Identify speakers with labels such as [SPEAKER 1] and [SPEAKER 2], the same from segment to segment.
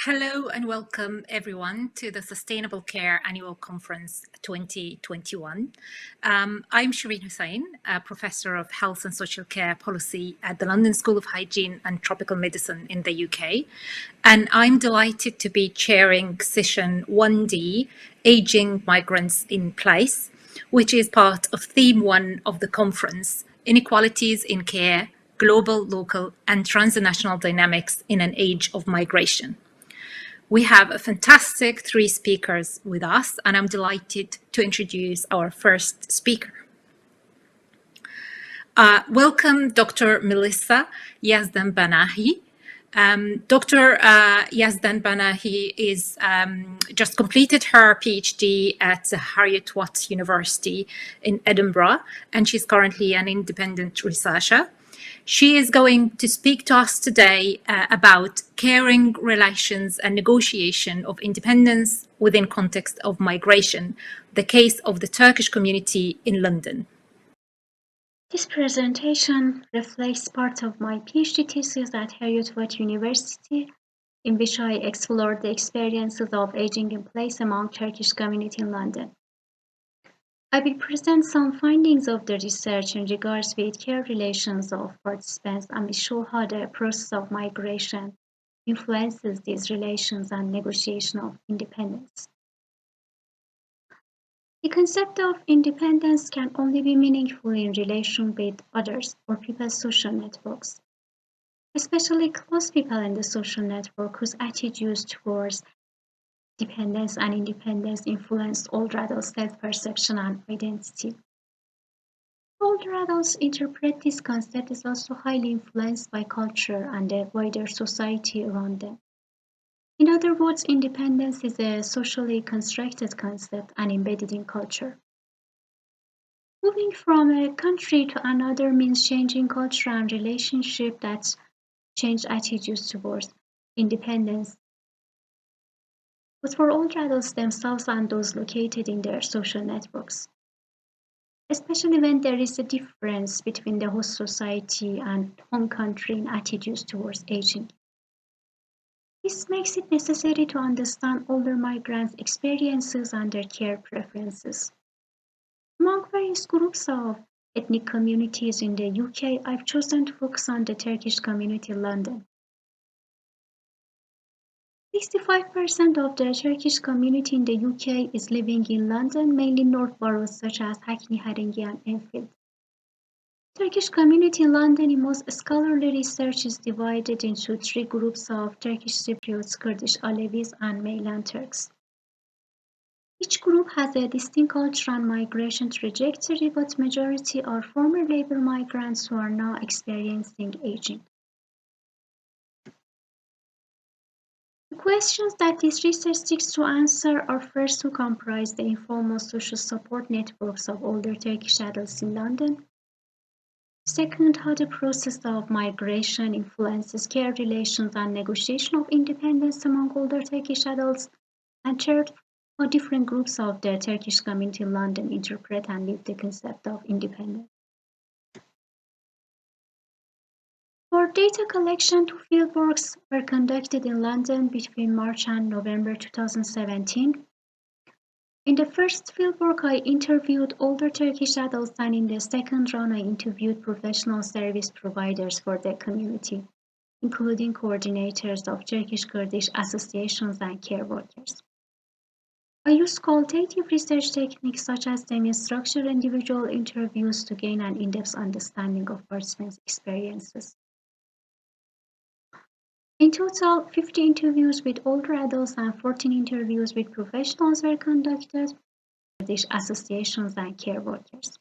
[SPEAKER 1] Hello and welcome everyone to the Sustainable Care Annual Conference 2021. I'm Shereen Hussein, a Professor of Health and Social Care Policy at the London School of Hygiene and Tropical Medicine in the UK. And I'm delighted to be chairing session 1D, Aging Migrants in Place, which is part of theme 1 of the conference, Inequalities in Care, Global, Local and Transnational Dynamics in an Age of Migration. We have a fantastic 3 speakers with us, and I'm delighted to introduce our first speaker. Welcome, Dr. Melisa Yazdanpanahi. Dr. Yazdanpanahi is just completed her PhD at Heriot-Watt University in Edinburgh, and she's currently an independent researcher. She is going to speak to us today about caring relations and negotiation of independence within context of migration, the case of the Turkish community in London.
[SPEAKER 2] This presentation reflects part of my PhD thesis at Heriot-Watt University, in which I explored the experiences of aging in place among Turkish community in London. I will present some findings of the research in regards with care relations of participants and will show how the process of migration influences these relations and negotiation of independence. The concept of independence can only be meaningful in relation with others or people's social networks, especially close people in the social network whose attitudes towards dependence and independence influence older adults' self-perception and identity. Older adults interpret this concept as also highly influenced by culture and the wider society around them. In other words, independence is a socially constructed concept and embedded in culture. Moving from a country to another means changing culture and relationship that change attitudes towards independence, but for older adults themselves and those located in their social networks, especially when there is a difference between the host society and home country in attitudes towards aging. This makes it necessary to understand older migrants' experiences and their care preferences. Among various groups of ethnic communities in the UK, I've chosen to focus on the Turkish community in London. 65% of the Turkish community in the UK is living in London, mainly north boroughs such as Hackney, Haringey and Enfield. Turkish community in London in most scholarly research is divided into 3 groups of Turkish Cypriots, Kurdish Alevis and mainland Turks. Each group has a distinct cultural and migration trajectory, but majority are former labor migrants who are now experiencing aging. The questions that this research seeks to answer are first, who comprise the informal social support networks of older Turkish adults in London. Second, how the process of migration influences care relations and negotiation of independence among older Turkish adults. And third, how different groups of the Turkish community in London interpret and live the concept of independence. For data collection, 2 fieldworks were conducted in London between March and November 2017. In the first fieldwork, I interviewed older Turkish adults, and in the second round, I interviewed professional service providers for the community, including coordinators of Turkish Kurdish associations and care workers. I used qualitative research techniques such as semi-structured individual interviews to gain an in-depth understanding of participants' experiences. In total, 50 interviews with older adults and 14 interviews with professionals were conducted by Kurdish associations and care workers.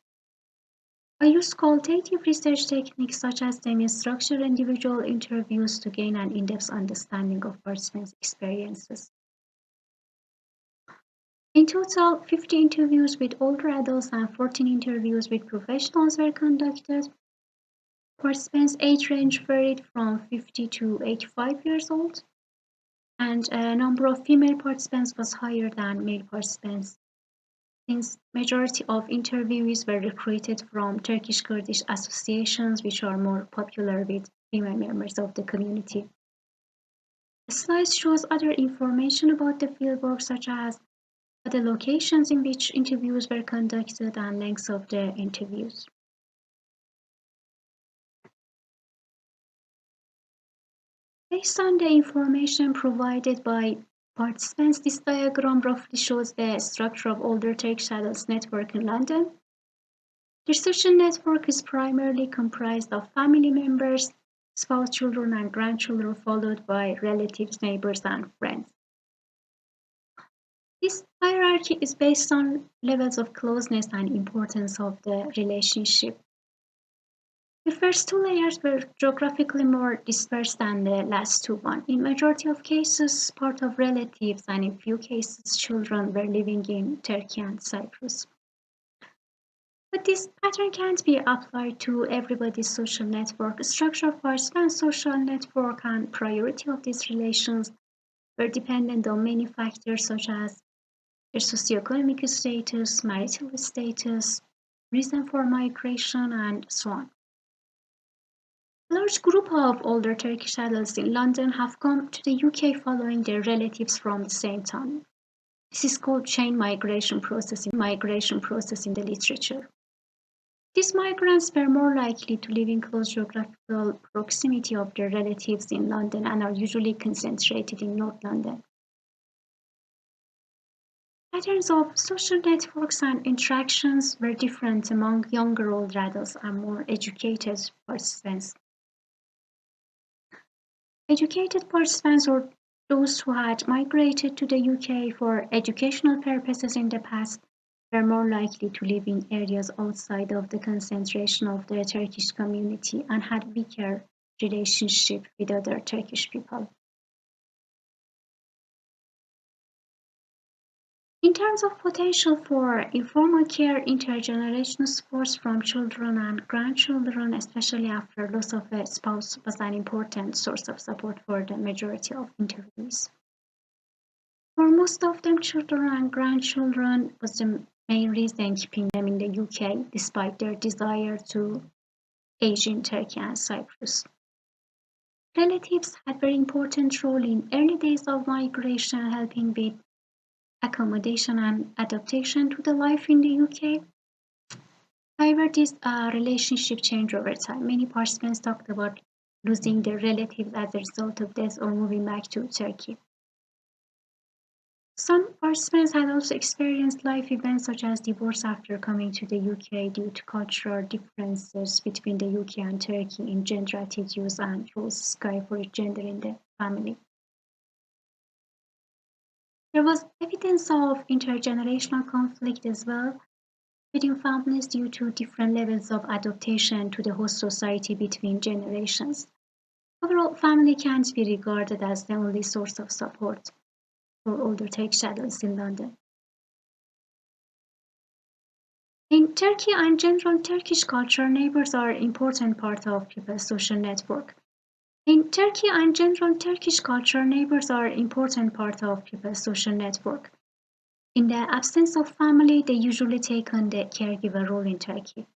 [SPEAKER 2] I used qualitative research techniques such as semi-structured individual interviews to gain an in-depth understanding of participants' experiences. In total, 50 interviews with older adults and 14 interviews with professionals were conducted. Participants' age range varied from 50 to 85 years old, and a number of female participants was higher than male participants, since majority of interviewees were recruited from Turkish Kurdish associations, which are more popular with female members of the community. The slide shows other information about the fieldwork, such as the locations in which interviews were conducted and lengths of the interviews. Based on the information provided by participants, this diagram roughly shows the structure of older Turkish adults network in London. Their social network is primarily comprised of family members, spouse, children, and grandchildren, followed by relatives, neighbors, and friends. This hierarchy is based on levels of closeness and importance of the relationship. The first two layers were geographically more dispersed than the last two ones. In majority of cases, part of relatives, and in few cases, children were living in Turkey and Cyprus. But this pattern can't be applied to everybody's social network. Structure of participants' social network and priority of these relations were dependent on many factors such as their socioeconomic status, marital status, reason for migration, and so on. A large group of older Turkish adults in London have come to the UK following their relatives from the same town. This is called chain migration process in the literature. These migrants were more likely to live in close geographical proximity of their relatives in London and are usually concentrated in North London. Patterns of social networks and interactions were different among younger older adults and more educated participants. Educated participants, or those who had migrated to the UK for educational purposes in the past, were more likely to live in areas outside of the concentration of the Turkish community and had weaker relationship with other Turkish people. In terms of potential for informal care, intergenerational support from children and grandchildren, especially after loss of a spouse, was an important source of support for the majority of interviewees. For most of them, children and grandchildren was the main reason keeping them in the UK, despite their desire to age in Turkey and Cyprus. Relatives had very important role in early days of migration, helping with accommodation and adaptation to the life in the UK. However, this relationship changed over time. Many participants talked about losing their relatives as a result of death or moving back to Turkey. Some participants had also experienced life events such as divorce after coming to the UK due to cultural differences between the UK and Turkey in gender attitudes and roles for gender in the family. There was evidence of intergenerational conflict as well within families due to different levels of adaptation to the host society between generations. Overall, family can't be regarded as the only source of support for older Turkish adults in London. In Turkey and general Turkish culture, neighbors are an important part of people's social network. In Turkey and general Turkish culture, neighbors are an important part of people's social network. In the absence of family, they usually take on the caregiver role in Turkey.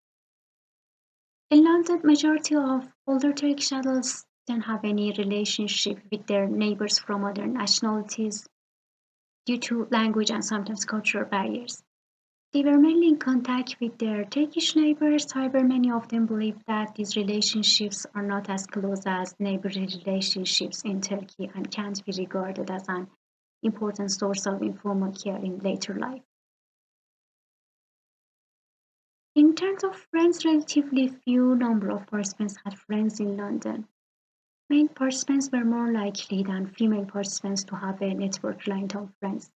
[SPEAKER 2] In London, majority of older Turkish adults don't have any relationship with their neighbors from other nationalities due to language and sometimes cultural barriers. They were mainly in contact with their Turkish neighbors, however, many of them believe that these relationships are not as close as neighborly relationships in Turkey and can't be regarded as an important source of informal care in later life. In terms of friends, relatively few number of participants had friends in London. Male participants were more likely than female participants to have a network reliant on friends.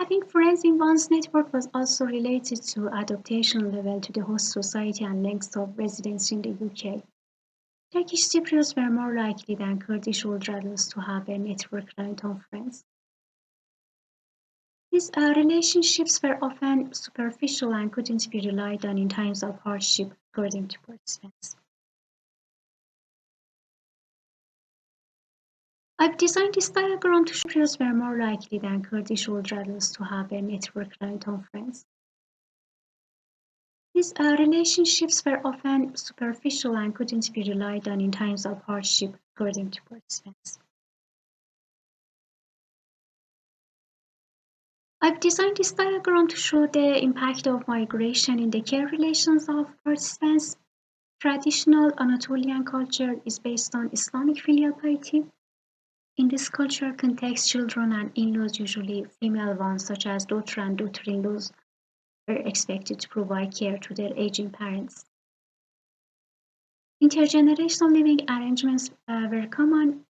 [SPEAKER 2] Having friends in one's network was also related to adaptation level to the host society and length of residence in the UK. Turkish Cypriots were more likely than Kurdish older adults to have a network reliant on friends. These relationships were often superficial and couldn't be relied on in times of hardship, according to participants. I've designed this diagram to show Cypriots were more likely than Kurdish older adults to have a network reliant on friends. These relationships were often superficial and couldn't be relied on in times of hardship, according to participants. I've designed this diagram to show the impact of migration in the care relations of participants. Traditional Anatolian culture is based on Islamic filial piety. In this cultural context, children and in-laws, usually female ones such as daughter and daughter-in-laws, were expected to provide care to their aging parents. Intergenerational living arrangements were common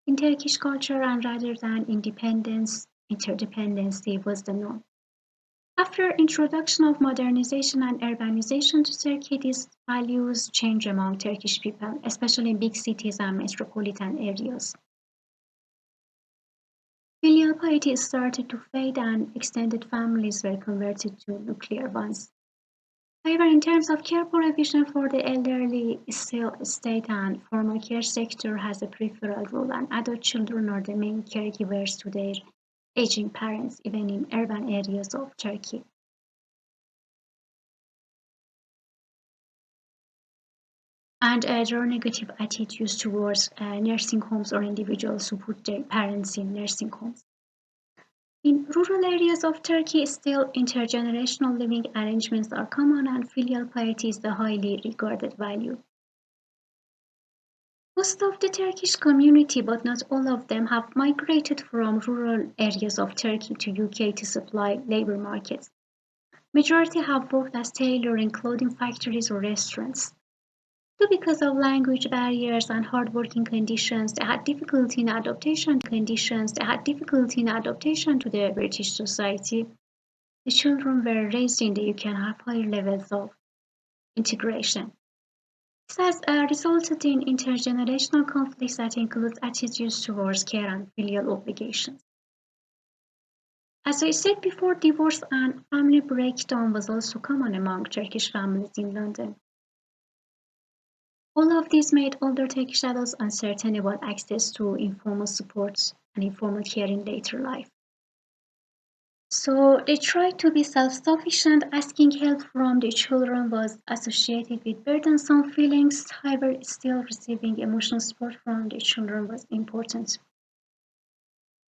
[SPEAKER 2] in Turkish culture, and rather than independence, interdependency was the norm. After introduction of modernization and urbanization to Turkey, these values changed among Turkish people, especially in big cities and metropolitan areas. Filial piety started to fade and extended families were converted to nuclear ones. However, in terms of care provision for the elderly, still state and formal care sector has a peripheral role, and adult children are the main caregivers to their aging parents, even in urban areas of Turkey. And there are negative attitudes towards nursing homes or individuals who put their parents in nursing homes. In rural areas of Turkey, still intergenerational living arrangements are common, and filial piety is the highly regarded value. Most of the Turkish community, but not all of them, have migrated from rural areas of Turkey to UK to supply labor markets. Majority have worked as tailors in clothing factories or restaurants. So because of language barriers and hard working conditions, they had difficulty in adaptation to the British society. The children were raised in the UK and have higher levels of integration. This has resulted in intergenerational conflicts that include attitudes towards care and filial obligations. As I said before, divorce and family breakdown was also common among Turkish families in London. All of these made older Turkish adults uncertain about access to informal support and informal care in later life. So they tried to be self-sufficient. Asking help from their children was associated with burdensome feelings. However, still receiving emotional support from their children was important.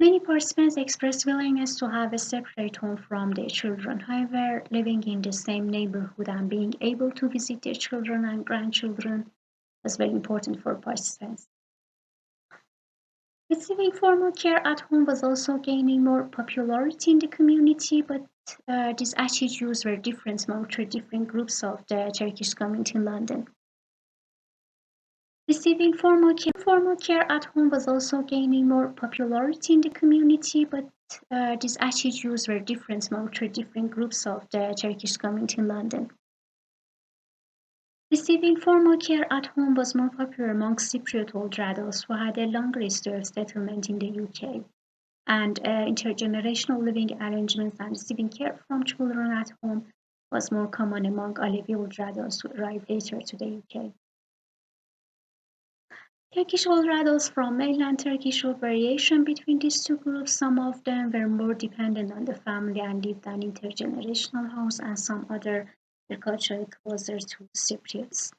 [SPEAKER 2] Many participants expressed willingness to have a separate home from their children. However, living in the same neighborhood and being able to visit their children and grandchildren was very important for participants. Receiving formal care at home was also gaining more popularity in the community, but these attitudes were different among three different groups of the Turkish community in London. Receiving formal care at home was also gaining more popularity in the community, but these attitudes were different among three different groups of the Turkish community in London. Receiving formal care at home was more popular among Cypriot older adults who had a longer history of settlement in the UK, and intergenerational living arrangements and receiving care from children at home was more common among Alevi older adults who arrived later to the UK. Turkish older adults from mainland Turkey showed variation between these two groups. Some of them were more dependent on the family and lived in an intergenerational house, and some other were culturally closer to Cypriots.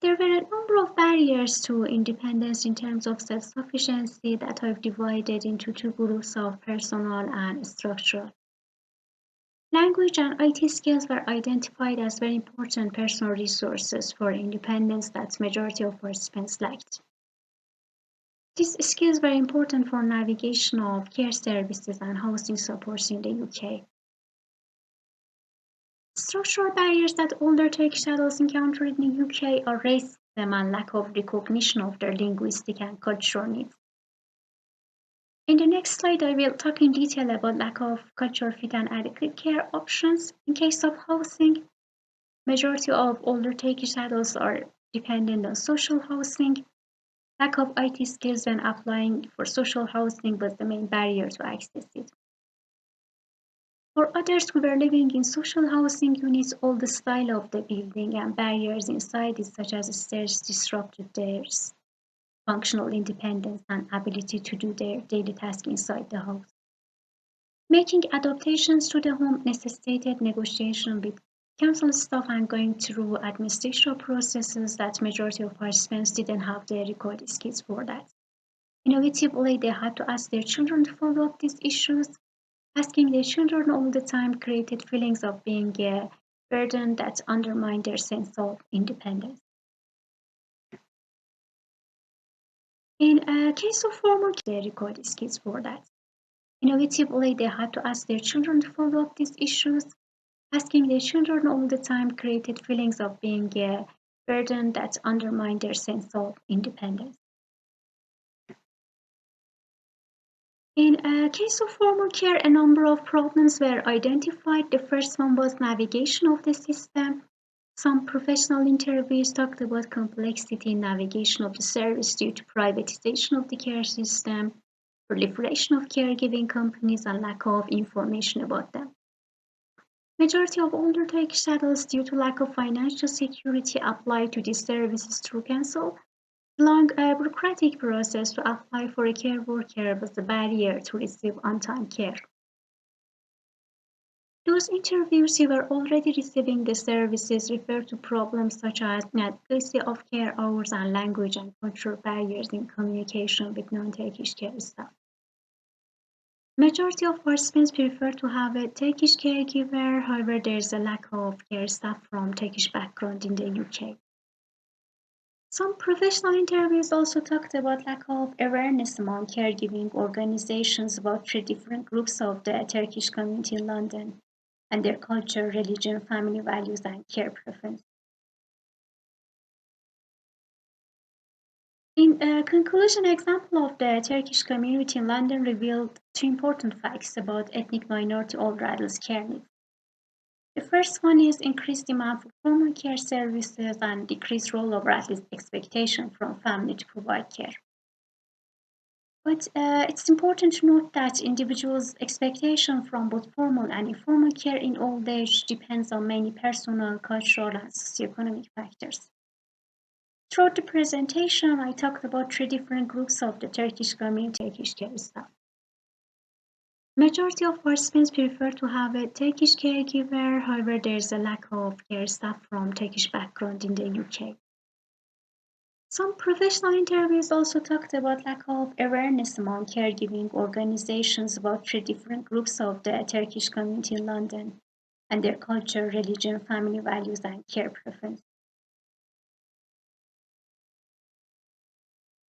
[SPEAKER 2] There were a number of barriers to independence in terms of self-sufficiency that I've divided into two groups of personal and structural. Language and IT skills were identified as very important personal resources for independence that majority of participants lacked. These skills were important for navigation of care services and housing supports in the UK. Structural barriers that older Turkish adults encountered in the UK are racism and lack of recognition of their linguistic and cultural needs. In the next slide, I will talk in detail about lack of cultural fit and adequate care options. In case of housing, majority of older Turkish adults are dependent on social housing. Lack of IT skills when applying for social housing was the main barrier to access it. For others who were living in social housing units, all the style of the building and barriers inside it, such as stairs, disrupted their functional independence and ability to do their daily tasks inside the house. Making adaptations to the home necessitated negotiation with council staff and going through administrative processes that majority of participants didn't have the required skills for that. Inevitably, they had to ask their children to follow up these issues. Asking their children all the time created feelings of being a burden that undermined their sense of independence. In a case of formal, they required skills for that. Inevitably, they had to ask their children to follow up these issues. Asking their children all the time created feelings of being a burden that undermined their sense of independence. In a case of formal care, a number of problems were identified. The first one was navigation of the system. Some professional interviews talked about complexity in navigation of the service due to privatization of the care system, proliferation of caregiving companies, and lack of information about them. Majority of older Turkish adults, due to lack of financial security, apply to these services through council. Long bureaucratic process to apply for a care worker was a barrier to receive on-time care. Those interviews who were already receiving the services refer to problems such as inadequacy of care hours and language and cultural barriers in communication with non-Turkish care staff. Majority of participants prefer to have a Turkish caregiver, however there is a lack of care staff from Turkish background in the UK. Some professional interviews also talked about lack of awareness among caregiving organizations about three different groups of the Turkish community in London and their culture, religion, family values, and care preference. In a conclusion, an example of the Turkish community in London revealed two important facts about ethnic minority older adults' care needs. The first one is increased demand for formal care services and decreased rollover at least expectation from family to provide care. But it's important to note that individuals' expectation from both formal and informal care in old age depends on many personal, cultural, and socioeconomic factors. Throughout the presentation, I talked about three different groups of the Turkish community, Turkish care staff. Majority of participants prefer to have a Turkish caregiver, however there is a lack of care staff from Turkish background in the UK. Some professional interviews also talked about lack of awareness among caregiving organizations about three different groups of the Turkish community in London and their culture, religion, family values, and care preference.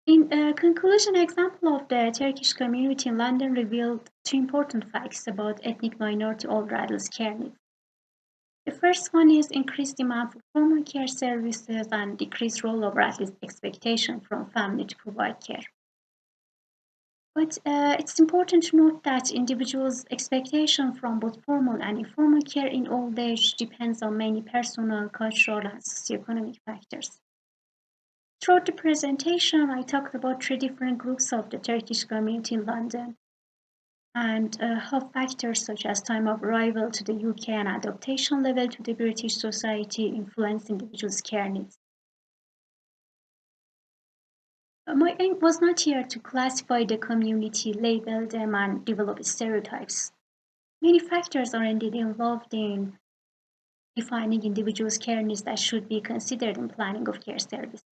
[SPEAKER 2] In a conclusion, an example of the Turkish community in London revealed two important facts about ethnic minority older adults' care needs. The first one is increased demand for formal care services and decreased rollover at least expectation from family to provide care. But it's important to note that individuals' expectation from both formal and informal care in old age depends on many personal, cultural, and socioeconomic factors. Throughout the presentation, I talked about three different groups of the Turkish community in London and how factors such as time of arrival to the UK and adaptation level to the British society influence individuals' care needs. My aim was not here to classify the community, label them, and develop stereotypes. Many factors are indeed involved in defining individuals' care needs that should be considered in planning of care services.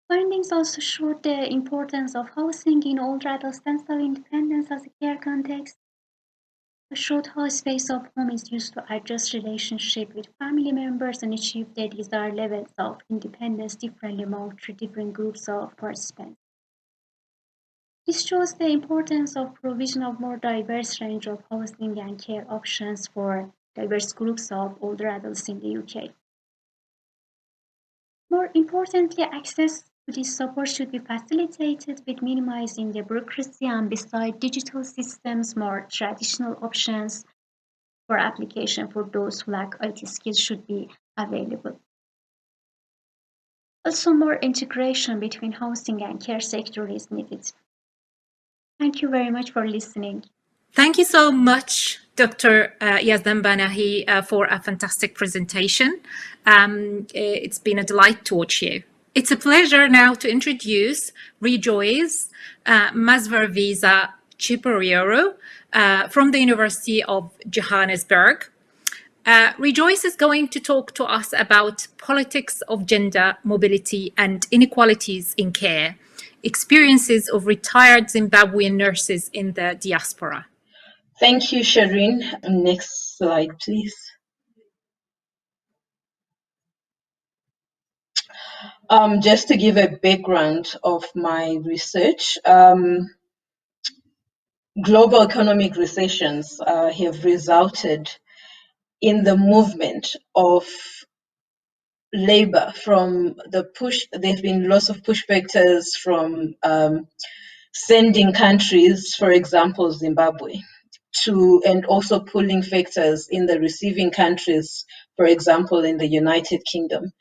[SPEAKER 2] Findings also showed the importance of housing in older adults' sense of independence as a care context. It showed how a space of home is used to adjust relationship with family members and achieve their desired levels of independence differently among three different groups of participants. This shows the importance of provision of more diverse range of housing and care options for diverse groups of older adults in the UK. More importantly, access to this support should be facilitated with minimizing the bureaucracy, and beside digital systems, more traditional options for application for those who lack IT skills should be available. Also, more integration between housing and care sector is needed. Thank you very much for listening.
[SPEAKER 1] Thank you so much, Dr. Yazdanpanahi, for a fantastic presentation. It's been a delight to watch you. It's a pleasure now to introduce Rejoice Mazvirevesa Chipuriro from the University of Johannesburg. Rejoice is going to talk to us about politics of gender, mobility and inequalities in care, experiences of retired Zimbabwean nurses in the diaspora.
[SPEAKER 3] Thank you, Shereen. Next slide, please. Just to give a background of my research, global economic recessions have resulted in the movement of labor from the push. There have been lots of push factors from sending countries, for example, Zimbabwe, and also pulling factors in the receiving countries, for example, in the United Kingdom.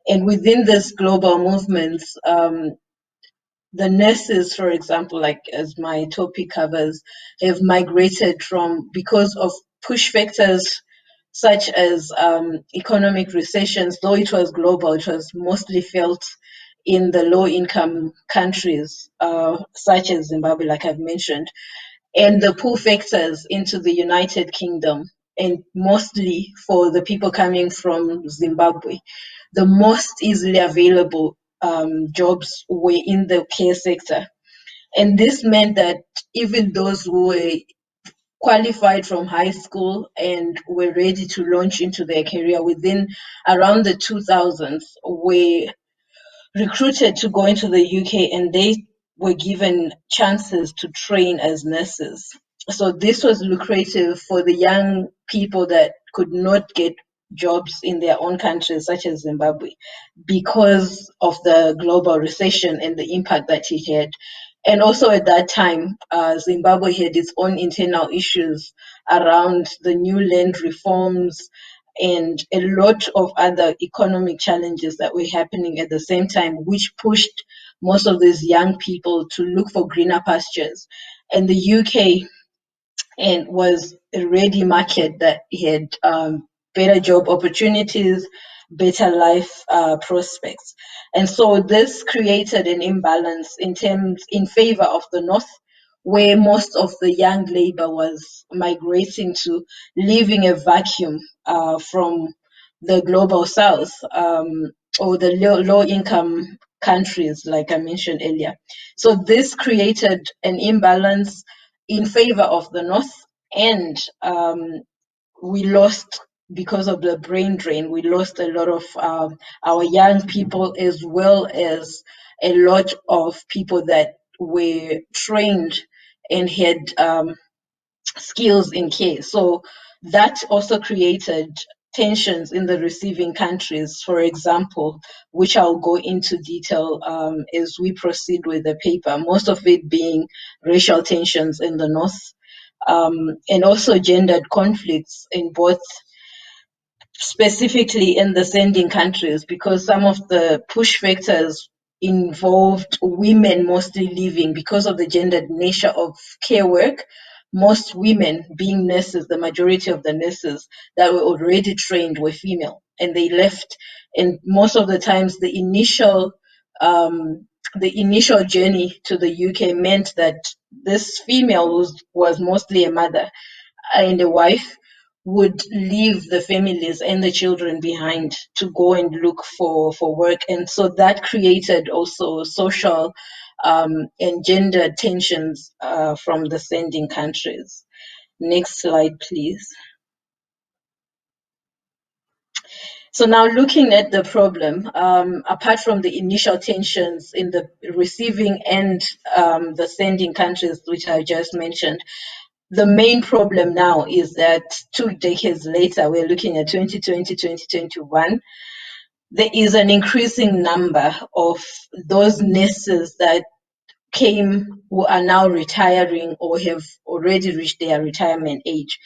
[SPEAKER 3] And within this global movements, the nurses, for example, like as my topic covers, have migrated because of push factors such as economic recessions. Though it was global, it was mostly felt in the low-income countries, such as Zimbabwe, like I've mentioned, and the pull factors into the United Kingdom, and mostly for the people coming from Zimbabwe. The most easily available jobs were in the care sector. And this meant that even those who were qualified from high school and were ready to launch into their career within around the 2000s were recruited to go into the UK, and they were given chances to train as nurses. So this was lucrative for the young people that could not get jobs in their own countries, such as Zimbabwe, because of the global recession and the impact that it had. And also at that time, Zimbabwe had its own internal issues around the new land reforms and a lot of other economic challenges that were happening at the same time, which pushed most of these young people to look for greener pastures. And the UK was a ready market that had better job opportunities, better life prospects. And so this created an imbalance in favor of the North, where most of the young labor was migrating to, leaving a vacuum from the global South, or the low-income countries, like I mentioned earlier. So this created an imbalance in favor of the North, and we lost, because of the brain drain, we lost a lot of our young people, as well as a lot of people that were trained and had skills in care. So that also created tensions in the receiving countries, for example, which I'll go into detail as we proceed with the paper, most of it being racial tensions in the North, and also gendered conflicts in both, specifically in the sending countries, because some of the push factors involved women mostly leaving because of the gendered nature of care work. Most women being nurses, the majority of the nurses that were already trained were female, and they left. And most of the times, the initial journey to the UK meant that this female was mostly a mother and a wife, would leave the families and the children behind to go and look for work. And so that created also social and gender tensions from the sending countries. Next slide, please. So now looking at the problem, apart from the initial tensions in the receiving and the sending countries, which I just mentioned, the main problem now is that 2 decades later, we're looking at 2020, 2021, there is an increasing number of those nurses that came who are now retiring or have already reached their retirement age.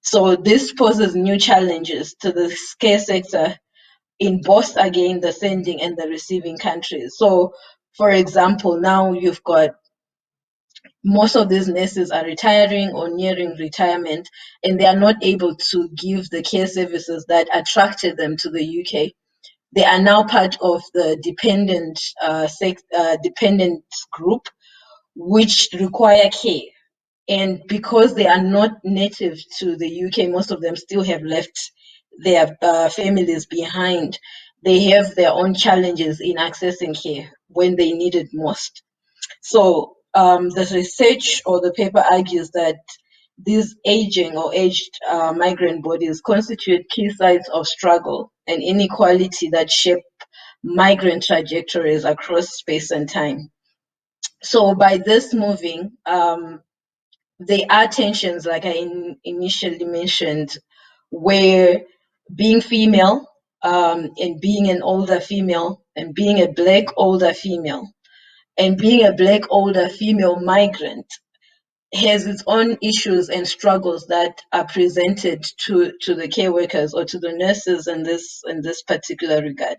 [SPEAKER 3] So this poses new challenges to the care sector in both, again, the sending and the receiving countries. So, for example, now you've got most of these nurses are retiring or nearing retirement, and they are not able to give the care services that attracted them to the UK. They are now part of the dependent group, which require care. And because they are not native to the UK, most of them still have left their families behind. They have their own challenges in accessing care when they need it most. So the research or the paper argues that these aging or aged migrant bodies constitute key sites of struggle and inequality that shape migrant trajectories across space and time. So by this moving, there are tensions, like I initially mentioned, where being female and being an older female and being a Black older female and being a Black older female migrant has its own issues and struggles that are presented to the care workers or to the nurses in this particular regard.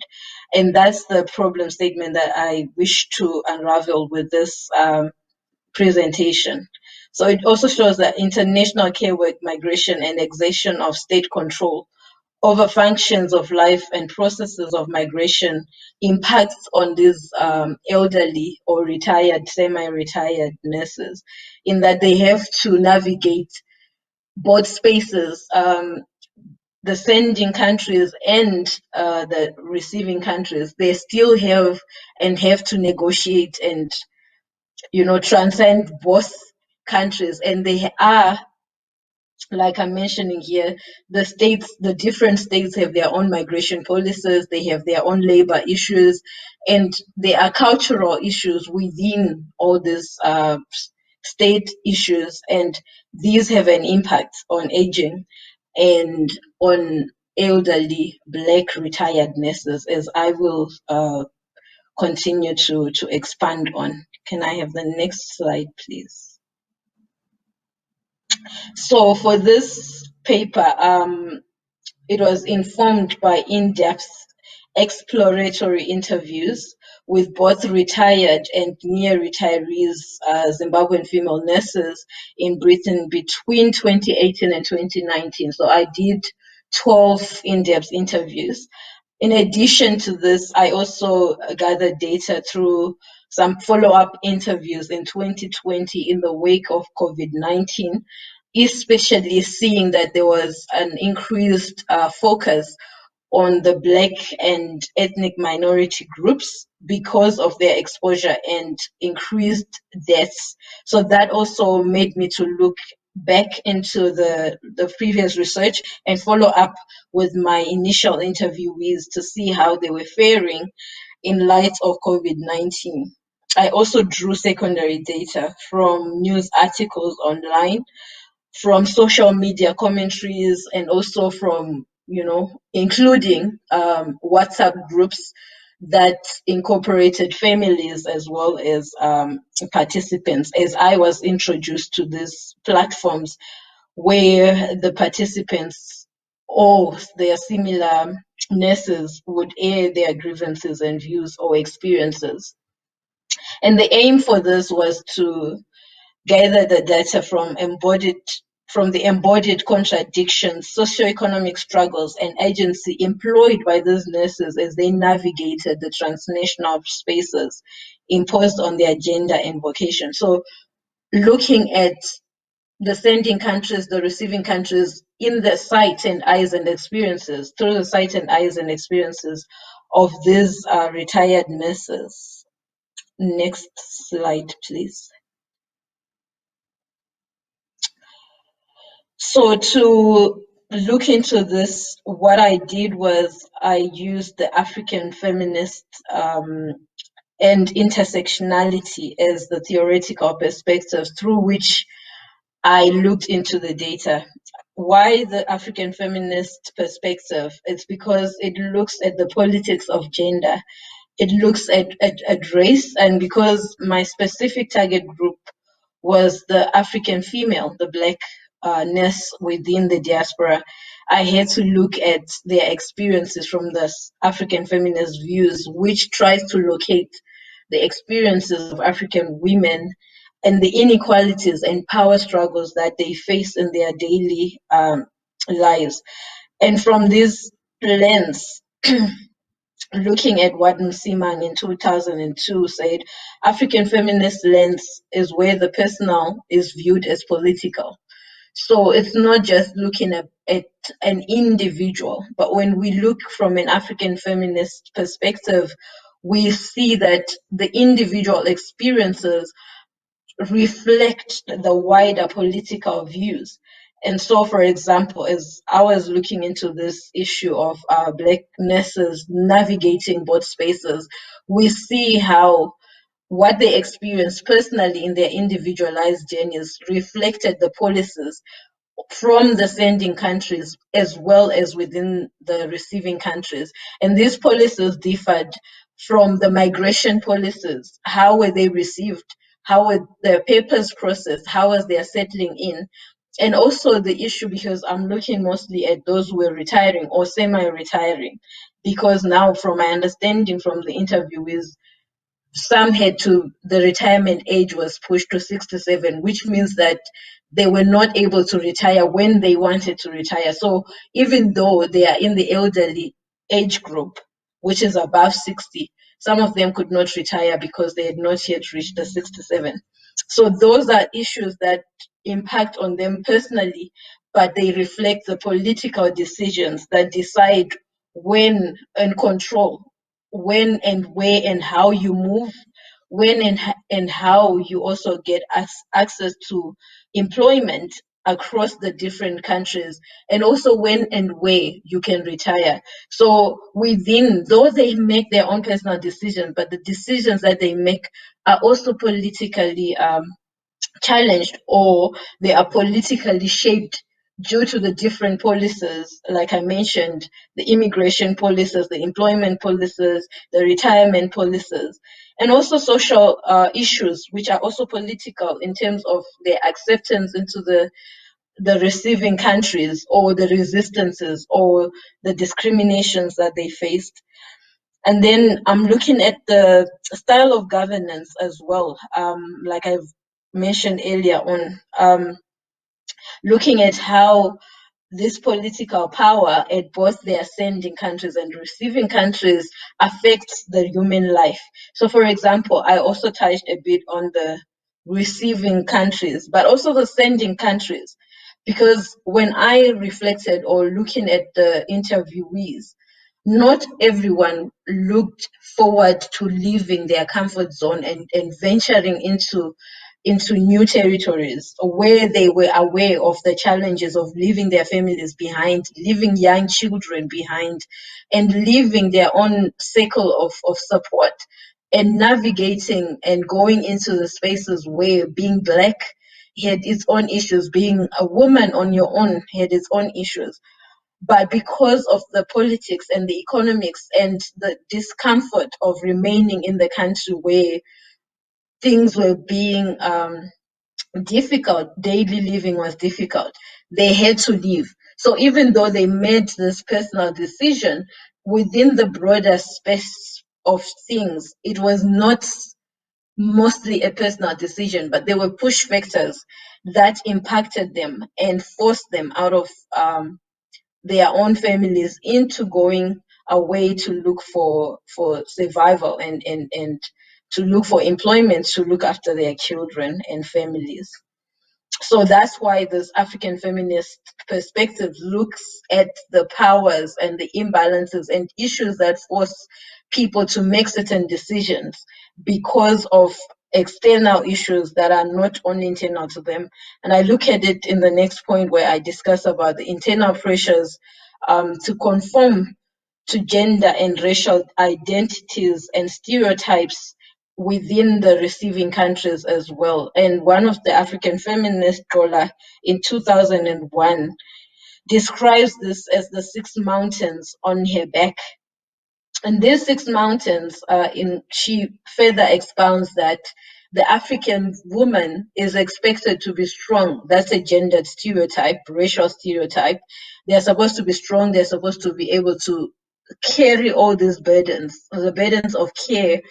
[SPEAKER 3] And that's the problem statement that I wish to unravel with this presentation. So it also shows that international care work, migration, and exertion of state control over functions of life and processes of migration impacts on these elderly or retired, semi-retired nurses, in that they have to navigate both spaces, the sending countries and the receiving countries. They still have to negotiate and transcend both countries, and they are, like I'm mentioning here, the different states have their own migration policies, they have their own labor issues, and there are cultural issues within all these state issues, and these have an impact on aging and on elderly Black retired nurses, as I will continue to expand on. Can I have the next slide, please? So for this paper, it was informed by in-depth exploratory interviews with both retired and near retirees Zimbabwean female nurses in Britain between 2018 and 2019. So I did 12 in-depth interviews. In addition to this, I also gathered data through some follow-up interviews in 2020 in the wake of COVID-19, especially seeing that there was an increased focus on the Black and ethnic minority groups because of their exposure and increased deaths. So that also made me to look back into the previous research and follow up with my initial interviewees to see how they were faring in light of COVID-19. I also drew secondary data from news articles online, from social media commentaries, and also from, including WhatsApp groups that incorporated families as well as participants, as I was introduced to these platforms where the participants or their similar nurses would air their grievances and views or experiences. And the aim for this was to gather the data from the embodied contradictions, socioeconomic struggles, and agency employed by these nurses as they navigated the transnational spaces imposed on their gender and vocation. So looking at the sending countries, the receiving countries in the sight and eyes and experiences, through the sight and eyes and experiences of these retired nurses. Next slide, please. So to look into this, what I did was I used the African feminist and intersectionality as the theoretical perspectives through which I looked into the data. Why the African feminist perspective? It's because it looks at the politics of gender. It looks at race, and because my specific target group was the African female, the Black nurse within the diaspora, I had to look at their experiences from the African feminist views, which tries to locate the experiences of African women and the inequalities and power struggles that they face in their daily lives. And from this lens, looking at what Msimang in 2002 said, African feminist lens is where the personal is viewed as political. So it's not just looking at an individual, but when we look from an African feminist perspective, we see that the individual experiences reflect the wider political views. And so, for example, as I was looking into this issue of Black nurses navigating both spaces, we see how what they experienced personally in their individualized journeys reflected the policies from the sending countries as well as within the receiving countries. And these policies differed from the migration policies. How were they received? How were their papers processed? How was their settling in? And also the issue, because I'm looking mostly at those who are retiring or semi-retiring, because now from my understanding from the interview is some had to, the retirement age was pushed to 67, which means that they were not able to retire when they wanted to retire. So even though they are in the elderly age group, which is above 60, some of them could not retire because they had not yet reached the 67. So those are issues that impact on them personally, but they reflect the political decisions that decide when and control when and where and how you move, when and how you also get access to employment across the different countries, and also when and where you can retire. So within, though they make their own personal decisions, but the decisions that they make are also politically challenged, or they are politically shaped due to the different policies, like I mentioned, the immigration policies, the employment policies, the retirement policies, and also social issues, which are also political in terms of their acceptance into the receiving countries, or the resistances or the discriminations that they faced. And then I'm looking at the style of governance as well, like I've mentioned earlier on, looking at how this political power at both the ascending countries and receiving countries affects the human life. So, for example, I also touched a bit on the receiving countries, but also the sending countries, because when I reflected or looking at the interviewees, not everyone looked forward to leaving their comfort zone and venturing into new territories where they were aware of the challenges of leaving their families behind, leaving young children behind, and leaving their own circle of support, and navigating and going into the spaces where being Black had its own issues, being a woman on your own had its own issues. But because of the politics and the economics and the discomfort of remaining in the country where things were being difficult, daily living was difficult, they had to leave. So even though they made this personal decision within the broader space of things, it was not mostly a personal decision, but there were push factors that impacted them and forced them out of their own families into going away to look for survival and to look for employment, to look after their children and families. So that's why this African feminist perspective looks at the powers and the imbalances and issues that force people to make certain decisions because of external issues that are not only internal to them. And I look at it in the next point where I discuss about the internal pressures to conform to gender and racial identities and stereotypes within the receiving countries as well. And one of the African feminist scholar in 2001 describes this as the 6 mountains on her back. And these 6 mountains, she further expounds that the African woman is expected to be strong. That's a gendered stereotype, racial stereotype. They're supposed to be strong. They're supposed to be able to carry all these burdens, the burdens of care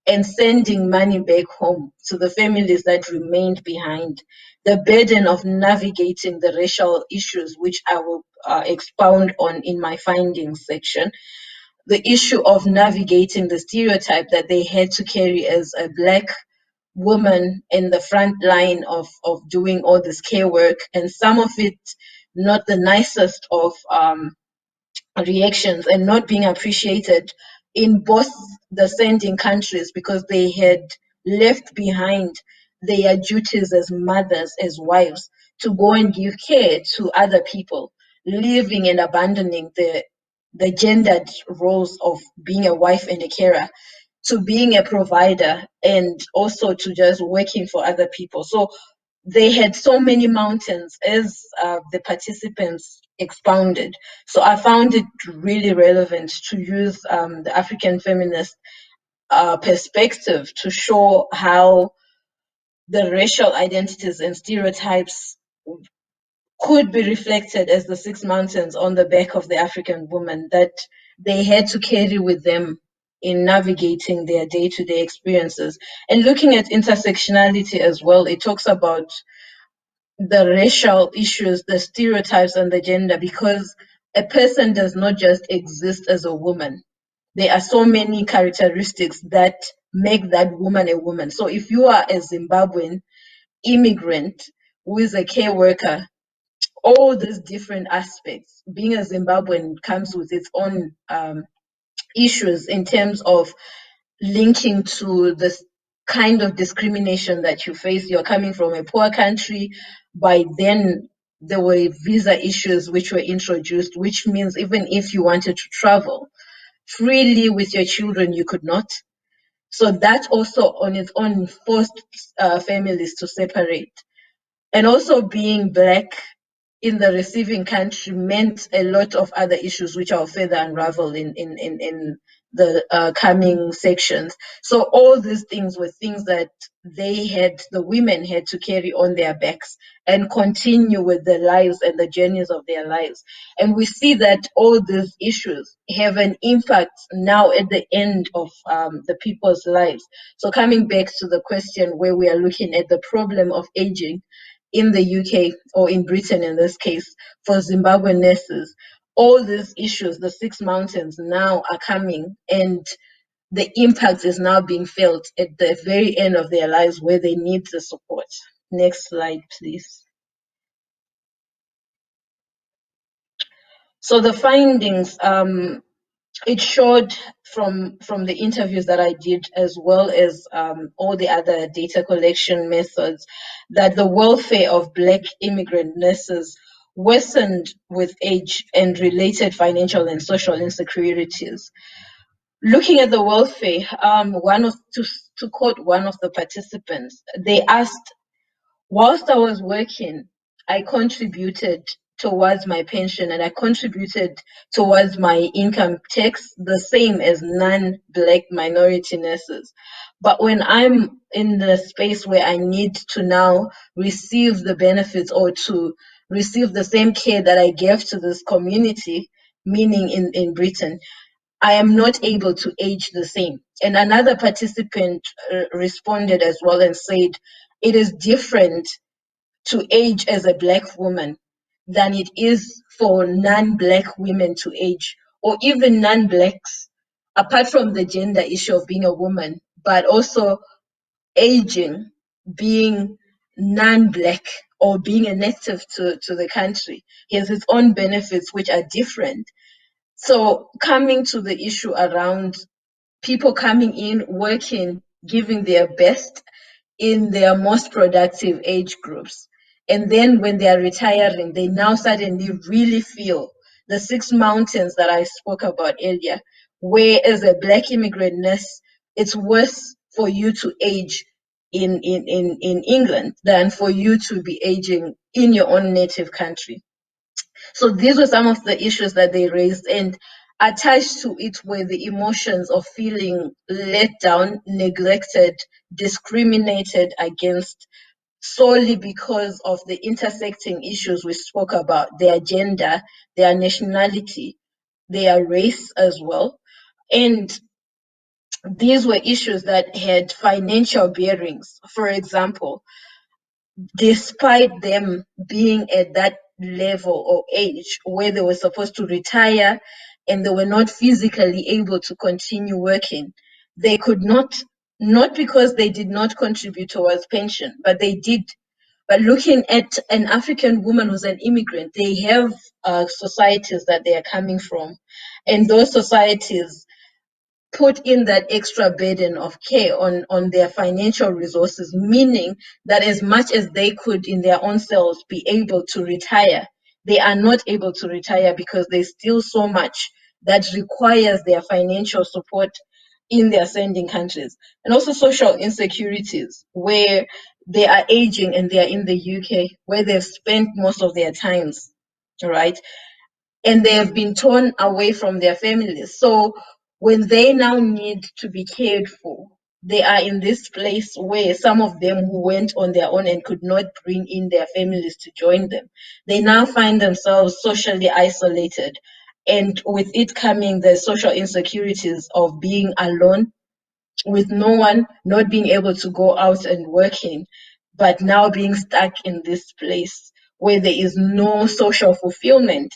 [SPEAKER 3] and sending money back home to the families that remained behind, the burden of navigating the racial issues, which I will expound on in my findings section, the issue of navigating the stereotype that they had to carry as a Black woman in the front line of doing all this care work, and some of it not the nicest of reactions and not being appreciated in both the sending countries, because they had left behind their duties as mothers, as wives, to go and give care to other people, leaving and abandoning the gendered roles of being a wife and a carer to being a provider and also to just working for other people. So they had so many mountains, as the participants expounded. So I found it really relevant to use the African feminist perspective to show how the racial identities and stereotypes could be reflected as the six mountains on the back of the African woman that they had to carry with them in navigating their day-to-day experiences. And looking at intersectionality as well, it talks about the racial issues, the stereotypes, and the gender, because a person does not just exist as a woman. There are so many characteristics that make that woman a woman. So if you are a Zimbabwean immigrant who is a care worker, all these different aspects, being a Zimbabwean comes with its own issues in terms of linking to this kind of discrimination that you face. You're coming from a poor country. By then, there were visa issues which were introduced, which means even if you wanted to travel freely with your children, you could not. So that also on its own forced families to separate. And also being Black in the receiving country meant a lot of other issues, which I'll further unravel in the coming sections. So all these things were things that the women had to carry on their backs and continue with their lives and the journeys of their lives. And we see that all these issues have an impact now at the end of the people's lives. So coming back to the question where we are looking at the problem of aging, in the UK, or in Britain in this case, for Zimbabwean nurses, all these issues, the six mountains now are coming, and the impact is now being felt at the very end of their lives where they need the support. Next slide, please. So the findings, it showed from the interviews that I did, as well as all the other data collection methods, that the welfare of Black immigrant nurses worsened with age and related financial and social insecurities. Looking at the welfare, to quote one of the participants, they asked, whilst I was working, I contributed towards my pension and I contributed towards my income tax the same as non-Black minority nurses. But when I'm in the space where I need to now receive the benefits or to receive the same care that I gave to this community, meaning in Britain, I am not able to age the same. And another participant responded as well and said, it is different to age as a Black woman than it is for non-Black women to age, or even non-Blacks, apart from the gender issue of being a woman, but also aging, being non-Black or being a native to the country. He has its own benefits which are different. So coming to the issue around people coming in, working, giving their best in their most productive age groups. And then when they are retiring, they now suddenly really feel the six mountains that I spoke about earlier, where as a Black immigrant nurse, it's worse for you to age in England than for you to be aging in your own native country. So these were some of the issues that they raised, and attached to it were the emotions of feeling let down, neglected, discriminated against, solely because of the intersecting issues we spoke about, their gender, their nationality, their race as well. And these were issues that had financial bearings. For example, despite them being at that level or age where they were supposed to retire and they were not physically able to continue working, they could not because they did not contribute towards pension, but they did. But looking at an African woman who's an immigrant, they have societies that they are coming from, and those societies put in that extra burden of care on their financial resources, meaning that as much as they could in their own selves be able to retire, they are not able to retire because there's still so much that requires their financial support in their sending countries. And also social insecurities, where they are aging and they are in the UK, where they've spent most of their times, right? And they have been torn away from their families. So when they now need to be cared for, they are in this place where some of them who went on their own and could not bring in their families to join them, they now find themselves socially isolated. And with it coming the social insecurities of being alone, with no one, not being able to go out and working, but now being stuck in this place where there is no social fulfillment.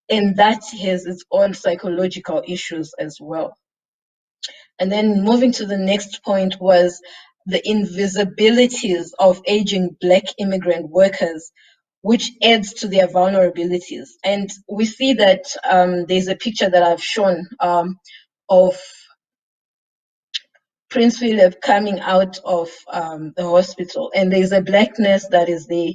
[SPEAKER 3] And that has its own psychological issues as well. And then moving to the next point was the invisibilities of aging Black immigrant workers, which adds to their vulnerabilities. And we see that there's a picture that I've shown of Prince Philip coming out of the hospital, and there's a Black nurse that is there.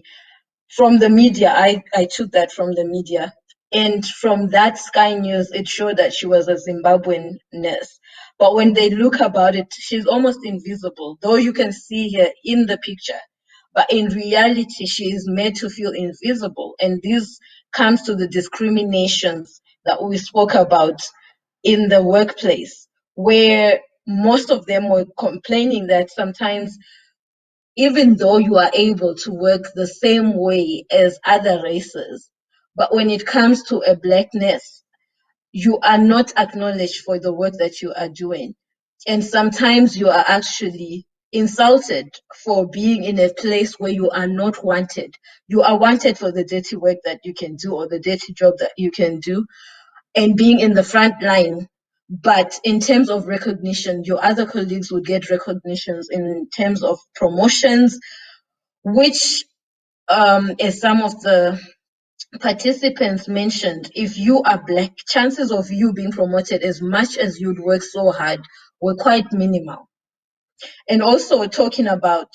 [SPEAKER 3] From the media, I took that from the media. And from that Sky News, it showed that she was a Zimbabwean nurse. But when they look about it, she's almost invisible, though you can see her in the picture. But in reality, she is made to feel invisible. And this comes to the discriminations that we spoke about in the workplace, where most of them were complaining that sometimes, even though you are able to work the same way as other races, but when it comes to a Blackness, you are not acknowledged for the work that you are doing. And sometimes you are actually insulted for being in a place where you are not wanted. You are wanted for the dirty work that you can do or the dirty job that you can do, and being in the front line. But in terms of recognition, your other colleagues would get recognitions in terms of promotions, which, as some of the participants mentioned, if you are Black, chances of you being promoted, as much as you'd work so hard, were quite minimal. And also talking about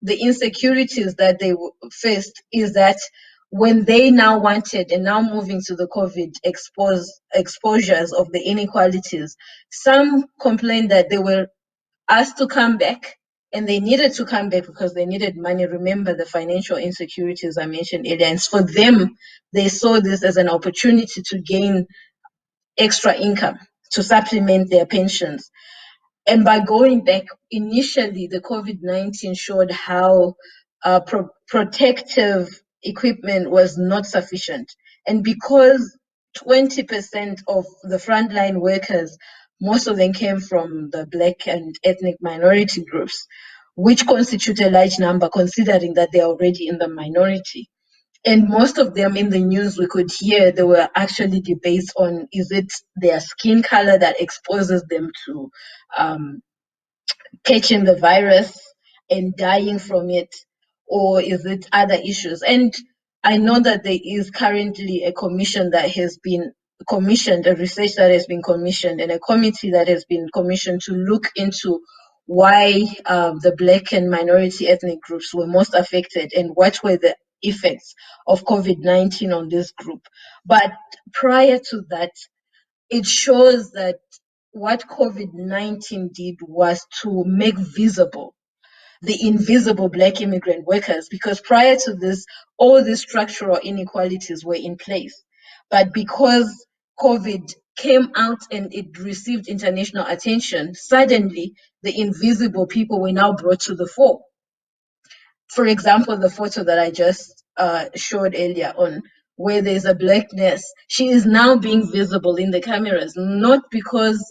[SPEAKER 3] the insecurities that they faced is that when they now wanted, and now moving to the COVID exposures of the inequalities, some complained that they were asked to come back, and they needed to come back because they needed money. Remember the financial insecurities I mentioned earlier. And for them, they saw this as an opportunity to gain extra income to supplement their pensions. And by going back, initially, the COVID-19 showed how protective equipment was not sufficient. And because 20% of the frontline workers, most of them came from the Black and ethnic minority groups, which constitute a large number considering that they're already in the minority. And most of them in the news, we could hear there were actually debates on, is it their skin color that exposes them to catching the virus and dying from it, or is it other issues? And I know that there is currently a commission that has been commissioned, a research that has been commissioned, and a committee that has been commissioned to look into why the Black and minority ethnic groups were most affected and what were the effects of COVID-19 on this group. But prior to that, it shows that what COVID-19 did was to make visible the invisible Black immigrant workers, because prior to this, all these structural inequalities were in place. But because COVID came out and it received international attention, suddenly the invisible people were now brought to the fore. For example, the photo that I just showed earlier on, where there's a Black nurse, she is now being visible in the cameras, not because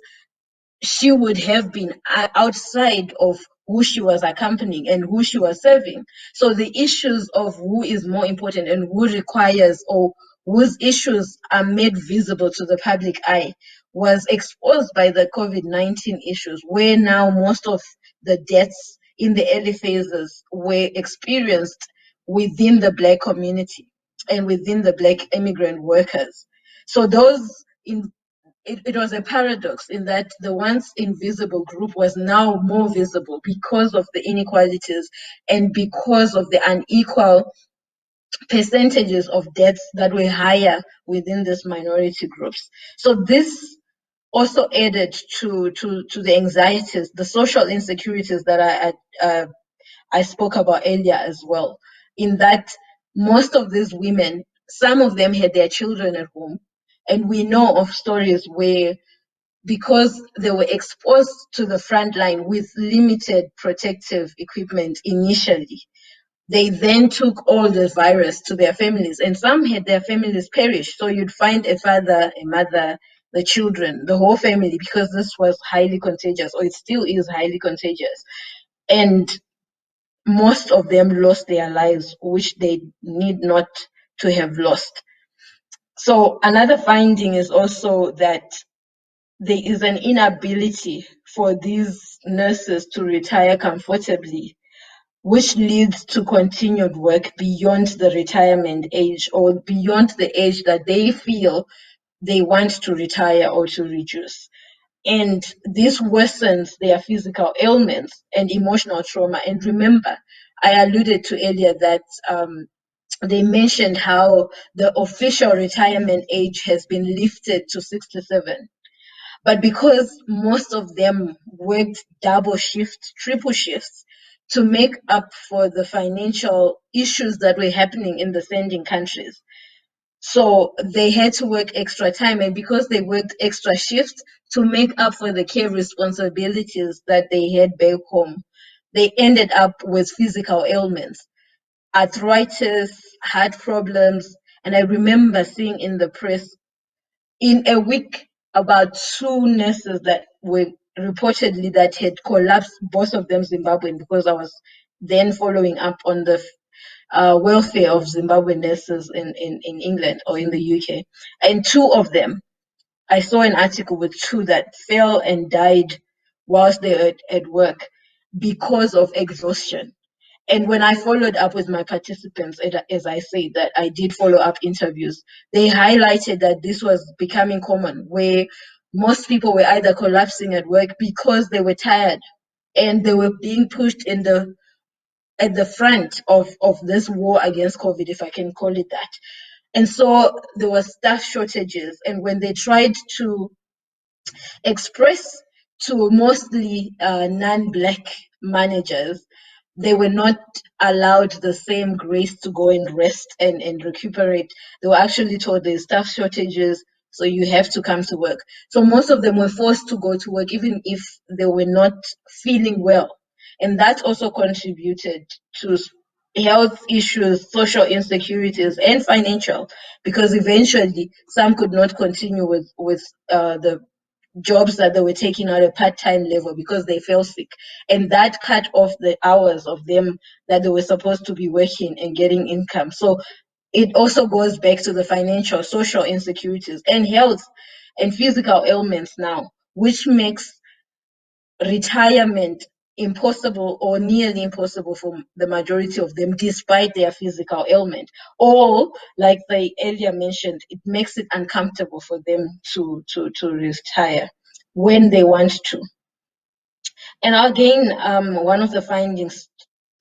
[SPEAKER 3] she would have been outside of who she was accompanying and who she was serving. So the issues of who is more important and who requires or whose issues are made visible to the public eye, was exposed by the COVID-19 issues, where now most of the deaths in the early phases were experienced within the Black community and within the Black immigrant workers. So it was a paradox in that the once invisible group was now more visible because of the inequalities and because of the unequal percentages of deaths that were higher within these minority groups. So this also added to the anxieties, the social insecurities that I spoke about earlier as well, in that most of these women, some of them had their children at home, and we know of stories where, because they were exposed to the front line with limited protective equipment initially, they then took all the virus to their families, and some had their families perish. So you'd find a father, a mother, the children, the whole family, because this was highly contagious, or it still is highly contagious. And most of them lost their lives, which they need not to have lost. So another finding is also that there is an inability for these nurses to retire comfortably, which leads to continued work beyond the retirement age or beyond the age that they feel they want to retire or to reduce. And this worsens their physical ailments and emotional trauma. And remember, I alluded to earlier that they mentioned how the official retirement age has been lifted to 67. But because most of them worked double shifts, triple shifts, to make up for the financial issues that were happening in the sending countries. So they had to work extra time, and because they worked extra shifts to make up for the care responsibilities that they had back home, they ended up with physical ailments, arthritis, heart problems. And I remember seeing in the press, in a week, about 2 nurses that were reportedly that had collapsed, both of them Zimbabwean, because I was then following up on the welfare of Zimbabwean nurses in England or in the UK. And 2 of them, I saw an article with 2 that fell and died whilst they were at work because of exhaustion. And when I followed up with my participants, as I said, that I did follow up interviews, they highlighted that this was becoming common, where most people were either collapsing at work because they were tired and they were being pushed at the front of this war against COVID, if I can call it that. And so there were staff shortages. And when they tried to express to mostly non-Black managers, they were not allowed the same grace to go and rest and recuperate. They were actually told there's staff shortages, so you have to come to work. So most of them were forced to go to work, even if they were not feeling well. And that also contributed to health issues, social insecurities, and financial, because eventually some could not continue with the jobs that they were taking at a part-time level because they fell sick, and that cut off the hours of them that they were supposed to be working and getting income. So it also goes back to the financial, social insecurities, and health and physical ailments now, which makes retirement impossible or nearly impossible for the majority of them, despite their physical ailment. Or, like they earlier mentioned, it makes it uncomfortable for them to retire when they want to. And again, one of the findings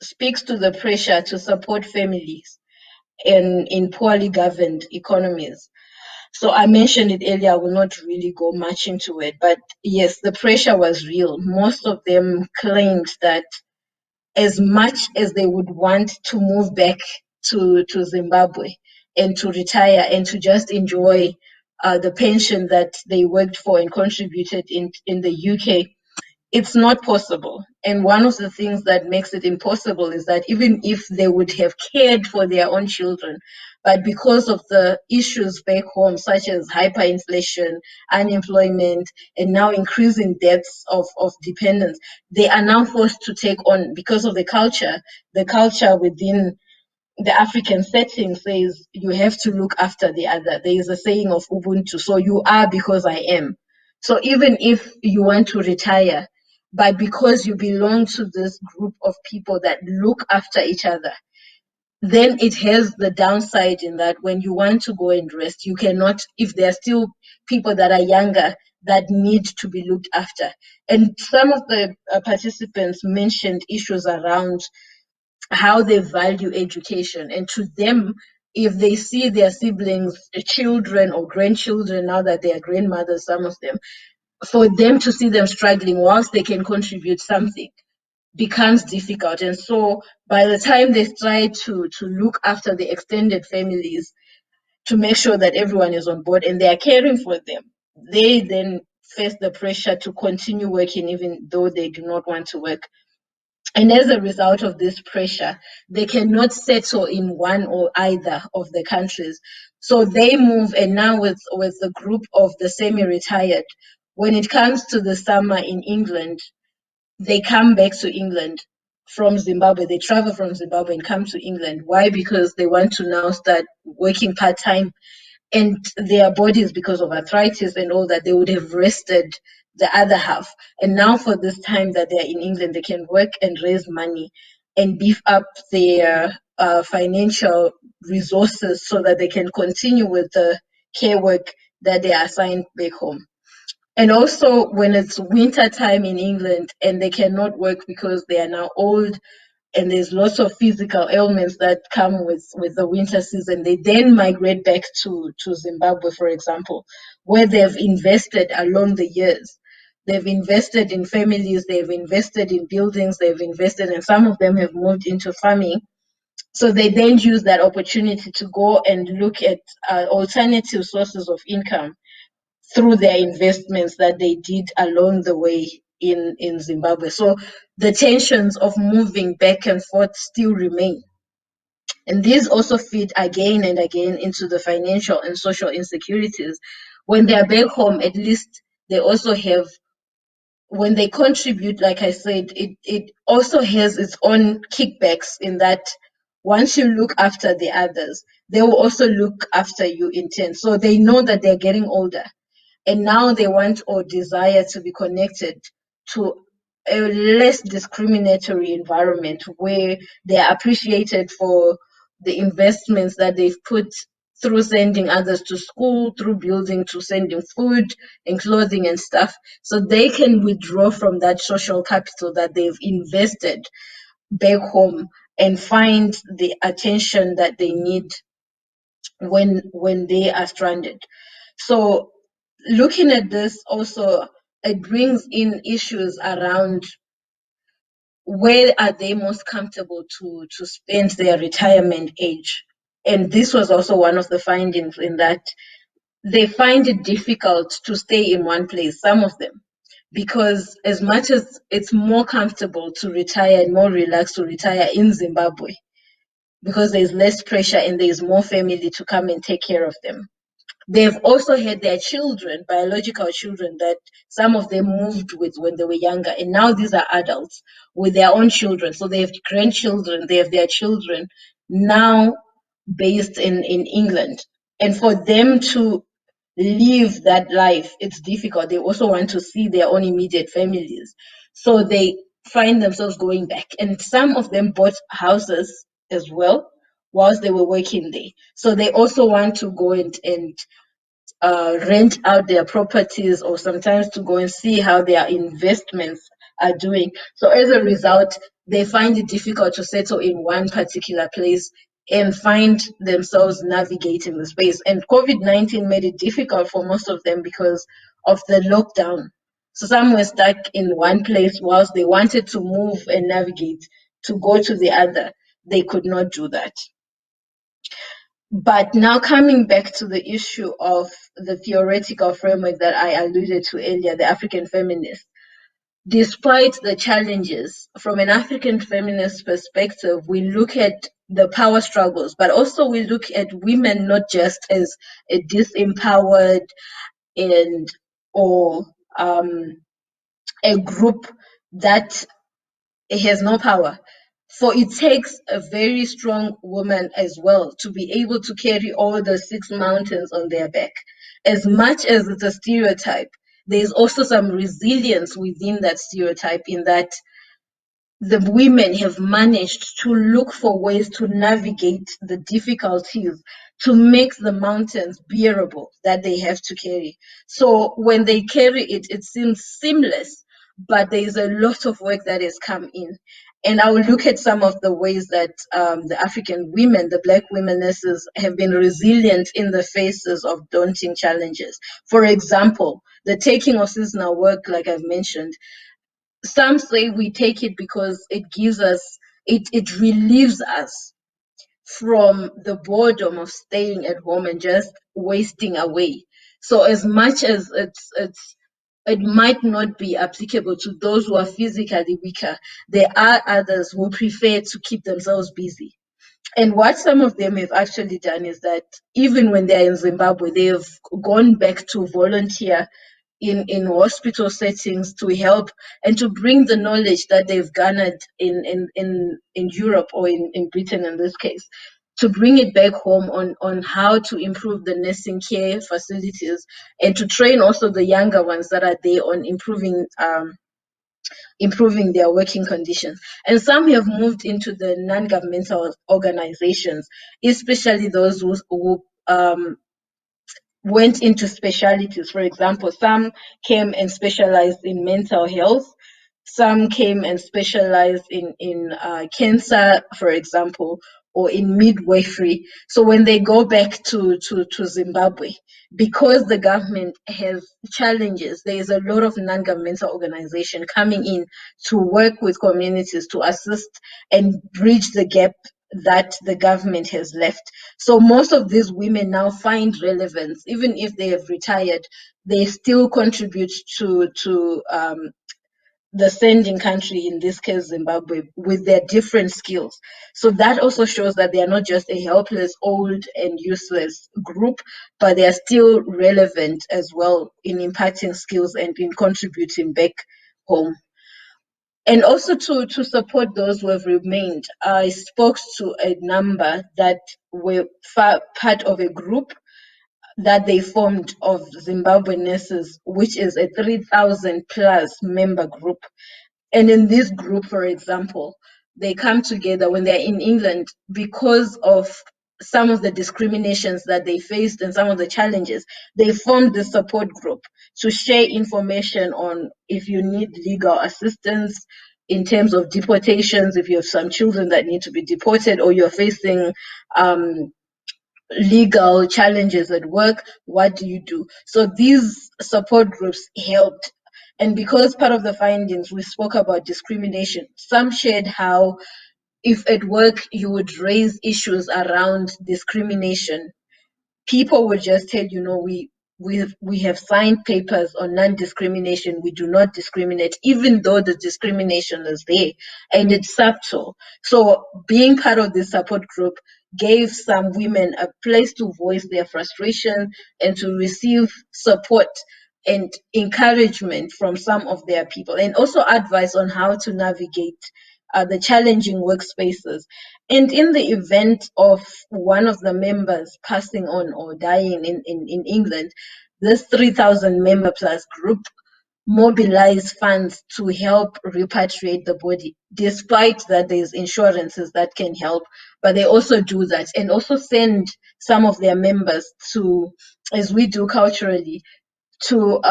[SPEAKER 3] speaks to the pressure to support families in poorly governed economies. So I mentioned it earlier, I will not really go much into it, but yes, the pressure was real. Most of them claimed that as much as they would want to move back to Zimbabwe and to retire and to just enjoy the pension that they worked for and contributed in the UK, it's not possible. And one of the things that makes it impossible is that even if they would have cared for their own children, but because of the issues back home, such as hyperinflation, unemployment, and now increasing deaths of dependents, they are now forced to take on, because of the culture within the African setting says you have to look after the other. There is a saying of Ubuntu, so you are because I am. So even if you want to retire, but because you belong to this group of people that look after each other, then it has the downside in that when you want to go and rest, you cannot, if there are still people that are younger that need to be looked after. And some of the participants mentioned issues around how they value education. And to them, if they see their siblings, children or grandchildren, now that they are grandmothers, some of them, for them to see them struggling whilst they can contribute something becomes difficult. And so by the time they try to look after the extended families to make sure that everyone is on board and they are caring for them, they then face the pressure to continue working even though they do not want to work. And as a result of this pressure, they cannot settle in one or either of the countries. So they move, and now with the group of the semi-retired, when it comes to the summer in England, they come back to England from Zimbabwe. They travel from Zimbabwe and come to England. Why? Because they want to now start working part-time, and their bodies, because of arthritis and all that, they would have rested the other half. And now for this time that they're in England, they can work and raise money and beef up their financial resources so that they can continue with the care work that they are assigned back home. And also when it's winter time in England and they cannot work because they are now old and there's lots of physical ailments that come with the winter season, they then migrate back to Zimbabwe, for example, where they've invested along the years. They've invested in families, they've invested in buildings, they've invested, and some of them have moved into farming. So they then use that opportunity to go and look at alternative sources of income through their investments that they did along the way in Zimbabwe. So the tensions of moving back and forth still remain. And these also feed again and again into the financial and social insecurities. When they are back home, at least they also have, when they contribute, like I said, it also has its own kickbacks in that once you look after the others, they will also look after you in turn. So they know that they're getting older and now they want or desire to be connected to a less discriminatory environment where they are appreciated for the investments that they've put through sending others to school, through building, to sending food and clothing and stuff, so they can withdraw from that social capital that they've invested back home and find the attention that they need when they are stranded. So looking at this also, it brings in issues around where are they most comfortable to spend their retirement age. And this was also one of the findings, in that they find it difficult to stay in one place, some of them, because as much as it's more comfortable to retire and more relaxed to retire in Zimbabwe, because there's less pressure and there's more family to come and take care of them. They've also had their children, biological children, that some of them moved with when they were younger. And now these are adults with their own children. So they have grandchildren, they have their children now based in England. And for them to live that life, it's difficult. They also want to see their own immediate families. So they find themselves going back. And some of them bought houses as well whilst they were working there. So they also want to go and rent out their properties, or sometimes to go and see how their investments are doing. So as a result, they find it difficult to settle in one particular place and find themselves navigating the space. And COVID-19 made it difficult for most of them because of the lockdown. So some were stuck in one place whilst they wanted to move and navigate to go to the other. They could not do that. But now coming back to the issue of the theoretical framework that I alluded to earlier, the African feminist, despite the challenges, from an African feminist perspective, we look at the power struggles, but also we look at women not just as a disempowered and or a group that has no power, For it takes a very strong woman as well to be able to carry all the 6 mountains on their back. As much as it's a stereotype, there's also some resilience within that stereotype, in that the women have managed to look for ways to navigate the difficulties, to make the mountains bearable that they have to carry. So when they carry it, it seems seamless, but there's a lot of work that has come in. And I will look at some of the ways that the African women, the Black womenesses, have been resilient in the faces of daunting challenges. For example, the taking of seasonal work, like I've mentioned, some say we take it because it gives us, it relieves us from the boredom of staying at home and just wasting away. So as much as it might not be applicable to those who are physically weaker, there are others who prefer to keep themselves busy. And what some of them have actually done is that even when they're in Zimbabwe, they have gone back to volunteer in hospital settings to help and to bring the knowledge that they've garnered in Europe, or in Britain in this case, to bring it back home on how to improve the nursing care facilities, and to train also the younger ones that are there on improving their working conditions. And some have moved into the non-governmental organizations, especially those who went into specialties. For example, some came and specialized in mental health. Some came and specialized in cancer, for example, or in midwifery. So when they go back to Zimbabwe, because the government has challenges, there is a lot of non-governmental organization coming in to work with communities to assist and bridge the gap that the government has left. So most of these women now find relevance, even if they have retired, they still contribute to the sending country, in this case Zimbabwe, with their different skills. So that also shows that they are not just a helpless, old and useless group, but they are still relevant as well in imparting skills and in contributing back home. And also to support those who have remained, I spoke to a number that were part of a group that they formed of Zimbabwean nurses, which is a 3,000 plus member group. And in this group, for example, they come together when they're in England because of some of the discriminations that they faced and some of the challenges. They formed this support group to share information on if you need legal assistance in terms of deportations, if you have some children that need to be deported, or you're facing legal challenges at work, what do you do? So these support groups helped. And because part of the findings, we spoke about discrimination, some shared how if at work you would raise issues around discrimination, people would just tell you, no, we have signed papers on non-discrimination. We do not discriminate, even though the discrimination is there and it's subtle. So being part of this support group gave some women a place to voice their frustration and to receive support and encouragement from some of their people, and also advice on how to navigate the challenging workspaces. And in the event of one of the members passing on or dying in England, this 3,000 member plus group mobilize funds to help repatriate the body, despite that there's insurances that can help. But they also do that and also send some of their members to, as we do culturally, to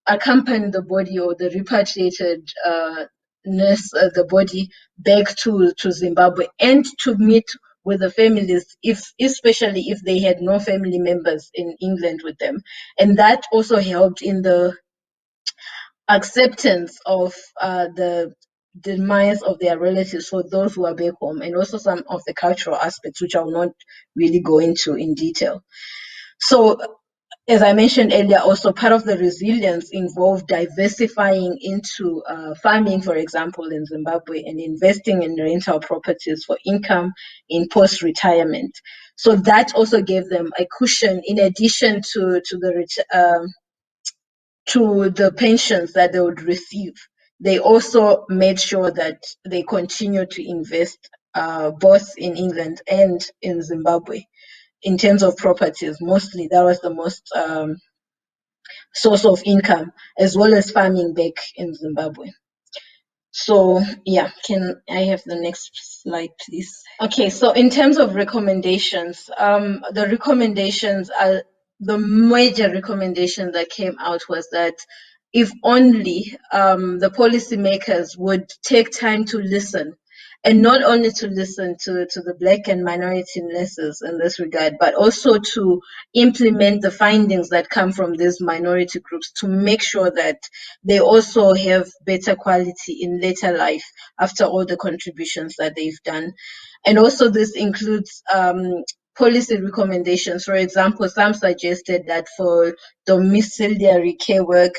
[SPEAKER 3] accompany the body or the repatriated nurse, the body back to Zimbabwe, and to meet with the families, especially if they had no family members in England with them. And that also helped in the acceptance of the demise of their relatives for those who are back home, and also some of the cultural aspects, which I will not really go into in detail. So as I mentioned earlier, also part of the resilience involved diversifying into farming, for example, in Zimbabwe, and investing in rental properties for income in post-retirement. So that also gave them a cushion in addition to the pensions that they would receive they also made sure that they continue to invest both in England and in Zimbabwe in terms of properties. Mostly that was the most source of income, as well as farming back in Zimbabwe. So yeah, can I have the next slide, please? Okay, so in terms of recommendations, the major recommendation that came out was that if only the policymakers would take time to listen, and not only to listen to the Black and minority nurses in this regard, but also to implement the findings that come from these minority groups to make sure that they also have better quality in later life after all the contributions that they've done. And also this includes policy recommendations. For example, some suggested that for domiciliary care work,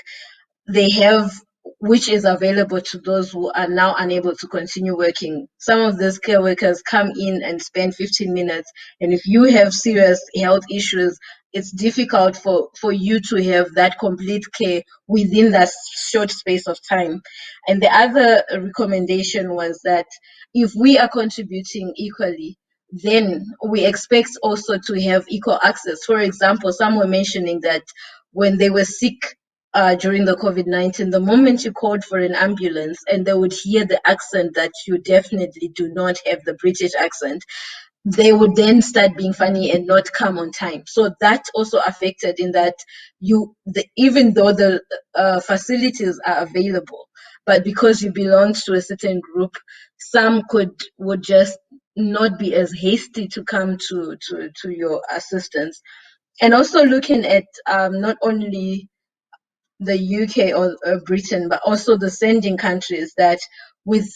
[SPEAKER 3] they have, which is available to those who are now unable to continue working. Some of these care workers come in and spend 15 minutes, and if you have serious health issues, it's difficult for you to have that complete care within that short space of time. And the other recommendation was that if we are contributing equally, then we expect also to have equal access. For example, some were mentioning that when they were sick during the COVID-19, the moment you called for an ambulance and they would hear the accent that you definitely do not have the British accent, they would then start being funny and not come on time. So that also affected in that even though the facilities are available, but because you belong to a certain group, some would just not be as hasty to come to your assistance. And also looking at not only the UK or Britain, but also the sending countries, that with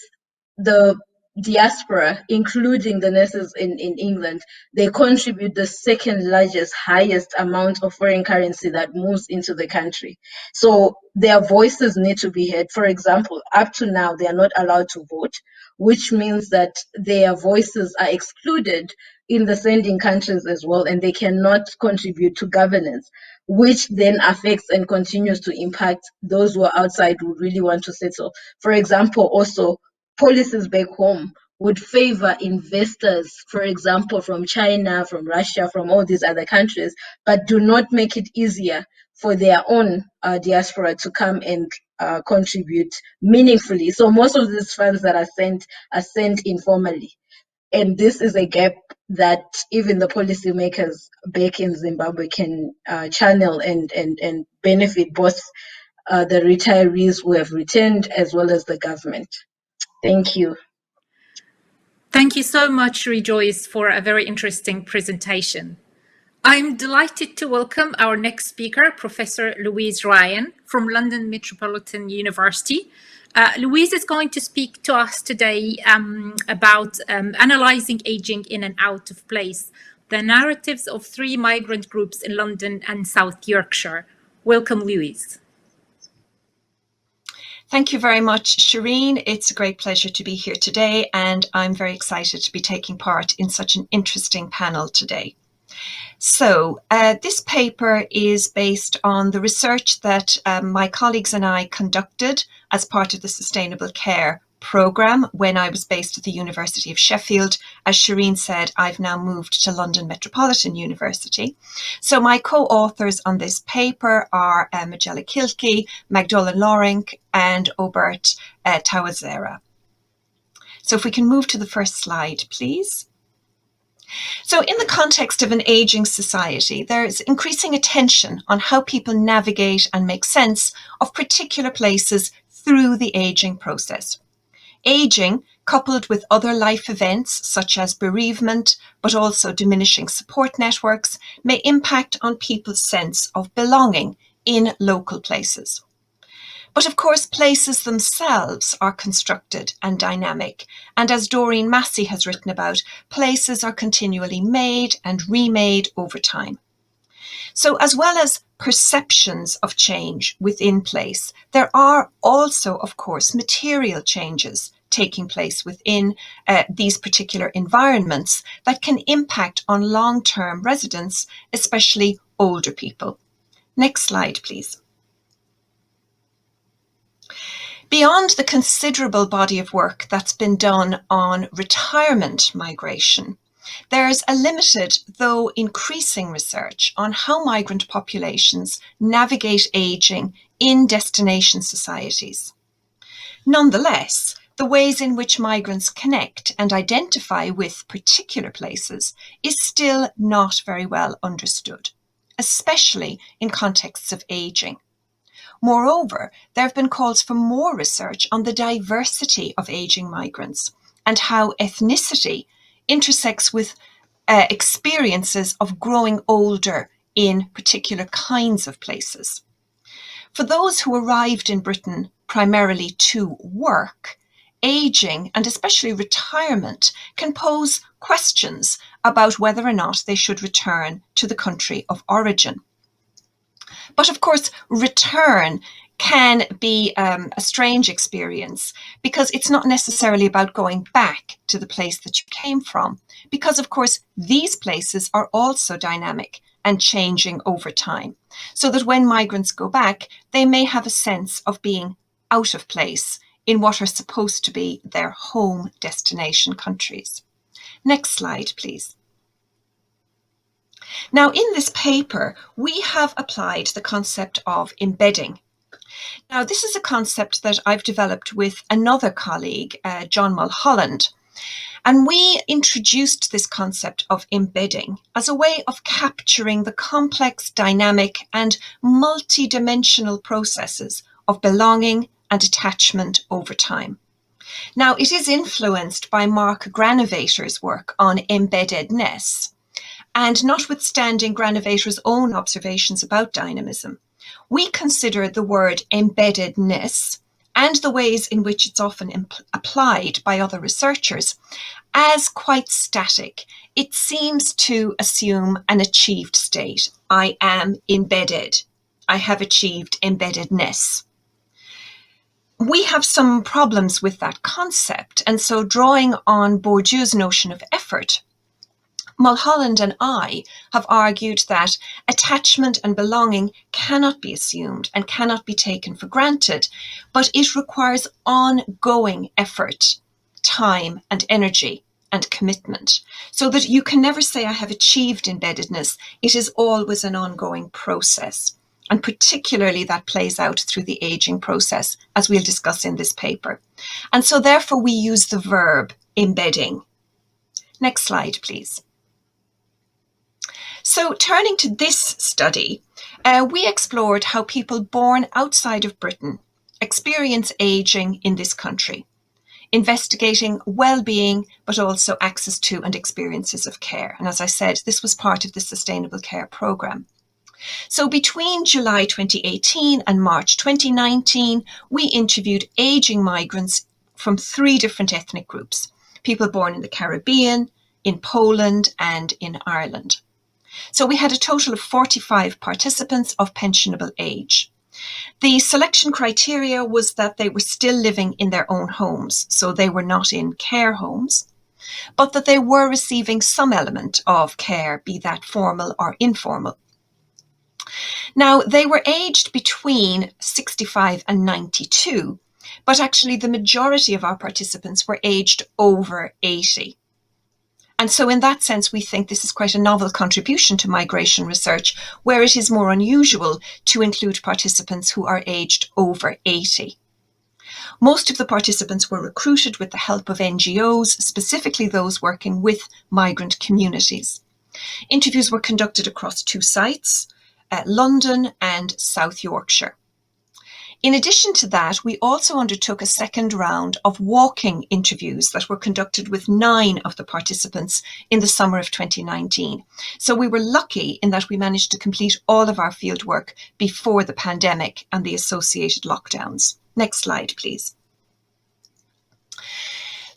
[SPEAKER 3] the diaspora, including the nurses in England, they contribute the second largest, highest amount of foreign currency that moves into the country. So their voices need to be heard. For example, up to now, they are not allowed to vote, which means that their voices are excluded in the sending countries as well, and they cannot contribute to governance, which then affects and continues to impact those who are outside who really want to settle. For example, also, policies back home would favor investors, for example, from China, from Russia, from all these other countries, but do not make it easier for their own diaspora to come and contribute meaningfully. So most of these funds that are sent informally. And this is a gap that even the policymakers back in Zimbabwe can channel and benefit both the retirees who have returned as well as the government. Thank you.
[SPEAKER 1] Thank you so much, Rejoice, for a very interesting presentation. I'm delighted to welcome our next speaker, Professor Louise Ryan from London Metropolitan University. Louise is going to speak to us today about analysing ageing in and out of place, the narratives of 3 migrant groups in London and South Yorkshire. Welcome, Louise.
[SPEAKER 4] Thank you very much, Shereen. It's a great pleasure to be here today, and I'm very excited to be taking part in such an interesting panel today. So this paper is based on the research that my colleagues and I conducted as part of the Sustainable Care programme when I was based at the University of Sheffield. As Shereen said, I've now moved to London Metropolitan University. So my co-authors on this paper are Majella Kilkey, Magdolna Lőrinc, and Obert Tawodzera. So if we can move to the first slide, please. So in the context of an ageing society, there's increasing attention on how people navigate and make sense of particular places through the ageing process. Ageing, coupled with other life events such as bereavement, but also diminishing support networks, may impact on people's sense of belonging in local places. But of course, places themselves are constructed and dynamic. And as Doreen Massey has written about, places are continually made and remade over time. So as well as perceptions of change within place, there are also, of course, material changes taking place within these particular environments that can impact on long-term residents, especially older people. Next slide, please. Beyond the considerable body of work that's been done on retirement migration, there's a limited, though increasing, research on how migrant populations navigate ageing in destination societies. Nonetheless, the ways in which migrants connect and identify with particular places is still not very well understood, especially in contexts of ageing. Moreover, there have been calls for more research on the diversity of ageing migrants and how ethnicity intersects with experiences of growing older in particular kinds of places. For those who arrived in Britain primarily to work, ageing and especially retirement can pose questions about whether or not they should return to the country of origin. But of course, return can be a strange experience because it's not necessarily about going back to the place that you came from, because of course these places are also dynamic and changing over time, so that when migrants go back, they may have a sense of being out of place in what are supposed to be their home destination countries. Next slide, please. Now, in this paper, we have applied the concept of embedding. Now, this is a concept that I've developed with another colleague, John Mulholland, and we introduced this concept of embedding as a way of capturing the complex, dynamic, and multi-dimensional processes of belonging and attachment over time. Now, it is influenced by Mark Granovator's work on embeddedness, and notwithstanding Granovator's own observations about dynamism, we consider the word embeddedness and the ways in which it's often applied by other researchers as quite static. It seems to assume an achieved state. I am embedded. I have achieved embeddedness. We have some problems with that concept, and so drawing on Bourdieu's notion of effort, Mulholland and I have argued that attachment and belonging cannot be assumed and cannot be taken for granted, but it requires ongoing effort, time and energy and commitment, so that you can never say I have achieved embeddedness. It is always an ongoing process. And particularly that plays out through the aging process, as we'll discuss in this paper. And so therefore we use the verb embedding. Next slide, please. So turning to this study, we explored how people born outside of Britain experience aging in this country, investigating well-being, but also access to and experiences of care. And as I said, this was part of the Sustainable Care Programme. So between July 2018 and March 2019, we interviewed ageing migrants from 3 different ethnic groups, people born in the Caribbean, in Poland, and in Ireland. So we had a total of 45 participants of pensionable age. The selection criteria was that they were still living in their own homes, so they were not in care homes, but that they were receiving some element of care, be that formal or informal. Now, they were aged between 65 and 92, but actually the majority of our participants were aged over 80. And so in that sense, we think this is quite a novel contribution to migration research, where it is more unusual to include participants who are aged over 80. Most of the participants were recruited with the help of NGOs, specifically those working with migrant communities. Interviews were conducted across 2 sites, London and South Yorkshire. In addition to that, we also undertook a second round of walking interviews that were conducted with 9 of the participants in the summer of 2019. So we were lucky in that we managed to complete all of our fieldwork before the pandemic and the associated lockdowns. Next slide, please.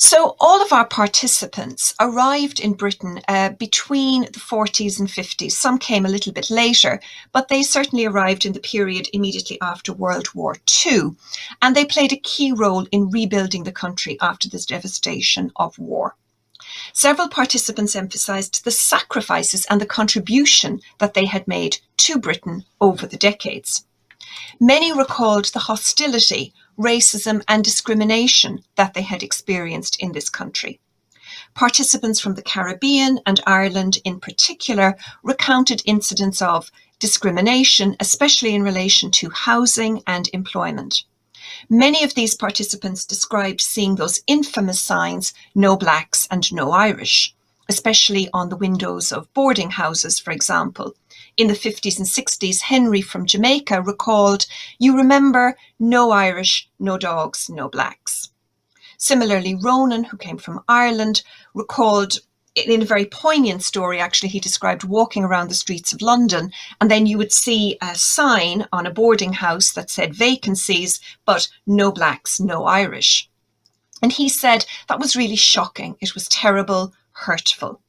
[SPEAKER 4] So all of our participants arrived in Britain between the 40s and 50s. Some came a little bit later, but they certainly arrived in the period immediately after World War II, and they played a key role in rebuilding the country after the devastation of war. Several participants emphasised the sacrifices and the contribution that they had made to Britain over the decades. Many recalled the hostility racism and discrimination that they had experienced in this country. Participants from the Caribbean and Ireland in particular recounted incidents of discrimination, especially in relation to housing and employment. Many of these participants described seeing those infamous signs, "No Blacks" and "No Irish," especially on the windows of boarding houses, for example. In the 50s and 60s, Henry from Jamaica recalled, "You remember, no Irish, no dogs, no blacks." Similarly, Ronan, who came from Ireland, recalled, in a very poignant story, actually, he described walking around the streets of London, and then you would see a sign on a boarding house that said vacancies, but no blacks, no Irish. And he said that was really shocking. It was terrible, hurtful.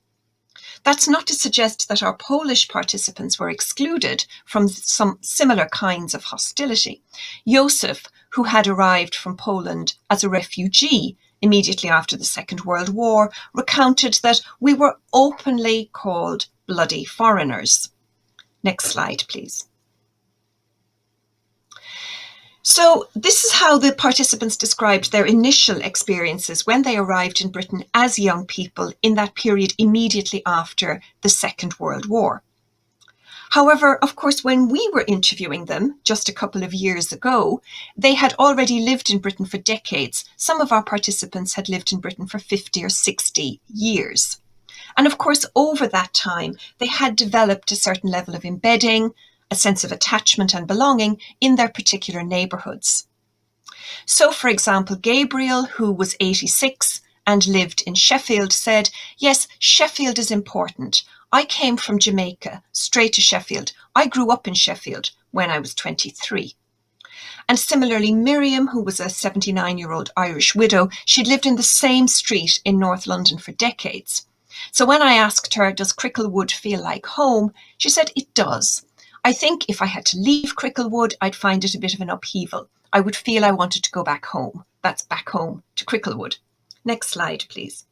[SPEAKER 4] That's not to suggest that our Polish participants were excluded from some similar kinds of hostility. Josef, who had arrived from Poland as a refugee immediately after the Second World War, recounted that we were openly called bloody foreigners. Next slide, please. So this is how the participants described their initial experiences when they arrived in Britain as young people in that period immediately after the Second World War. However, of course, when we were interviewing them just a couple of years ago, they had already lived in Britain for decades. Some of our participants had lived in Britain for 50 or 60 years. And of course, over that time, they had developed a certain level of embedding, a sense of attachment and belonging in their particular neighbourhoods. So, for example, Gabriel, who was 86 and lived in Sheffield, said, "Yes, Sheffield is important. I came from Jamaica straight to Sheffield. I grew up in Sheffield when I was 23. And similarly, Miriam, who was a 79-year-old Irish widow, she'd lived in the same street in North London for decades. So when I asked her, does Cricklewood feel like home? She said, it does. I think if I had to leave Cricklewood, I'd find it a bit of an upheaval. I would feel I wanted to go back home. That's back home to Cricklewood. Next slide, please.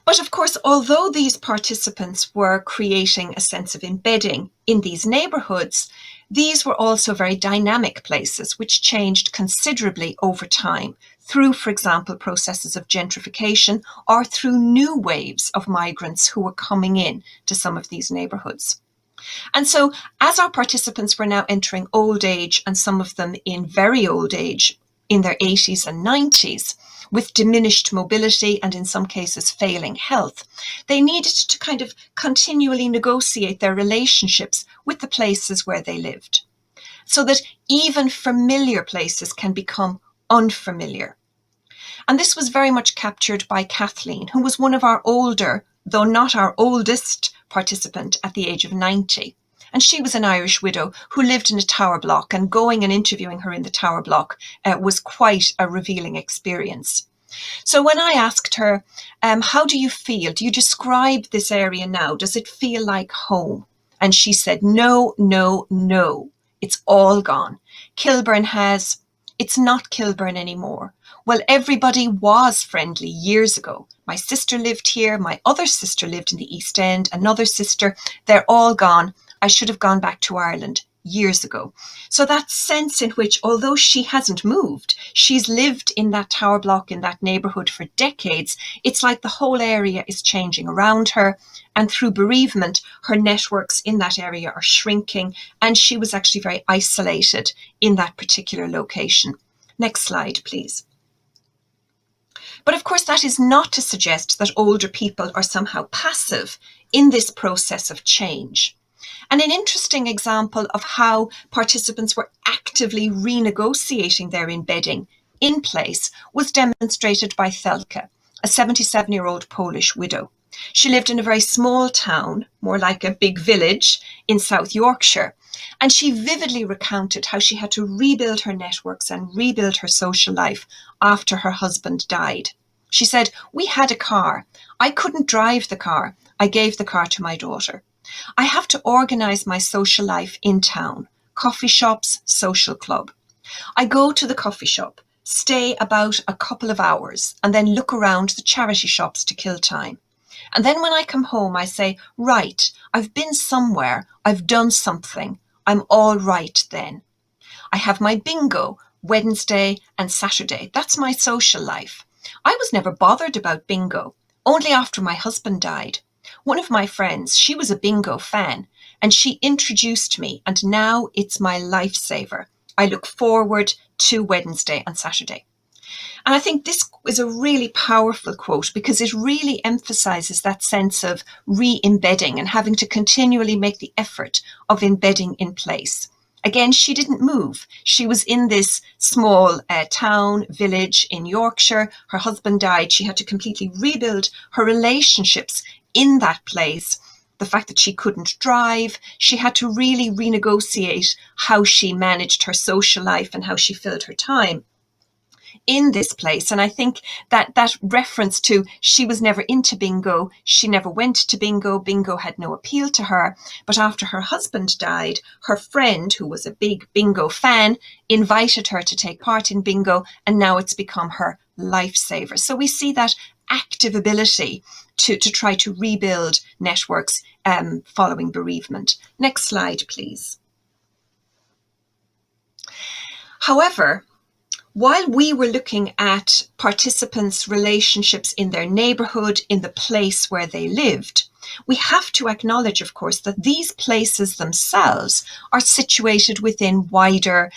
[SPEAKER 4] But of course, although these participants were creating a sense of embedding in these neighbourhoods, these were also very dynamic places which changed considerably over time through, for example, processes of gentrification or through new waves of migrants who were coming in to some of these neighbourhoods. And so as our participants were now entering old age, and some of them in very old age, in their 80s and 90s, with diminished mobility and in some cases failing health, they needed to kind of continually negotiate their relationships with the places where they lived, so that even familiar places can become unfamiliar. And this was very much captured by Kathleen, who was one of our older, though not our oldest, participant at the age of 90. And she was an Irish widow who lived in a tower block, and going and interviewing her in the tower block was quite a revealing experience. So when I asked her, how do you feel? Do you describe this area now? Does it feel like home? And she said, no, no, no. It's all gone. Kilburn it's not Kilburn anymore. Well, everybody was friendly years ago. My sister lived here. My other sister lived in the East End. Another sister, they're all gone. I should have gone back to Ireland years ago. So that sense in which, although she hasn't moved, she's lived in that tower block, in that neighbourhood for decades, it's like the whole area is changing around her. And through bereavement, her networks in that area are shrinking, and she was actually very isolated in that particular location. Next slide, please. But of course, that is not to suggest that older people are somehow passive in this process of change. And an interesting example of how participants were actively renegotiating their embedding in place was demonstrated by Thelke, a 77-year-old Polish widow. She lived in a very small town, more like a big village in South Yorkshire, and she vividly recounted how she had to rebuild her networks and rebuild her social life after her husband died. She said, "We had a car. I couldn't drive the car. I gave the car to my daughter. I have to organise my social life in town, coffee shops, social club. I go to the coffee shop, stay about a couple of hours, and then look around the charity shops to kill time. And then when I come home, I say, right, I've been somewhere, I've done something, I'm all right then. I have my bingo Wednesday and Saturday. That's my social life. I was never bothered about bingo, only after my husband died. One of my friends, she was a bingo fan, and she introduced me, and now it's my lifesaver. I look forward to Wednesday and Saturday. And I think this is a really powerful quote because it really emphasizes that sense of re-embedding and having to continually make the effort of embedding in place. Again, she didn't move. She was in this small town, village in Yorkshire. Her husband died. She had to completely rebuild her relationships in that place. The fact that she couldn't drive, she had to really renegotiate how she managed her social life and how she filled her time in this place. And I think that that reference to she was never into bingo, she never went to bingo had no appeal to her. But after her husband died, her friend, who was a big bingo fan, invited her to take part in bingo, and now it's become her lifesaver. So we see that active ability to try to rebuild networks following bereavement. Next slide, please. However, while we were looking at participants' relationships in their neighbourhood, in the place where they lived, we have to acknowledge, of course, that these places themselves are situated within wider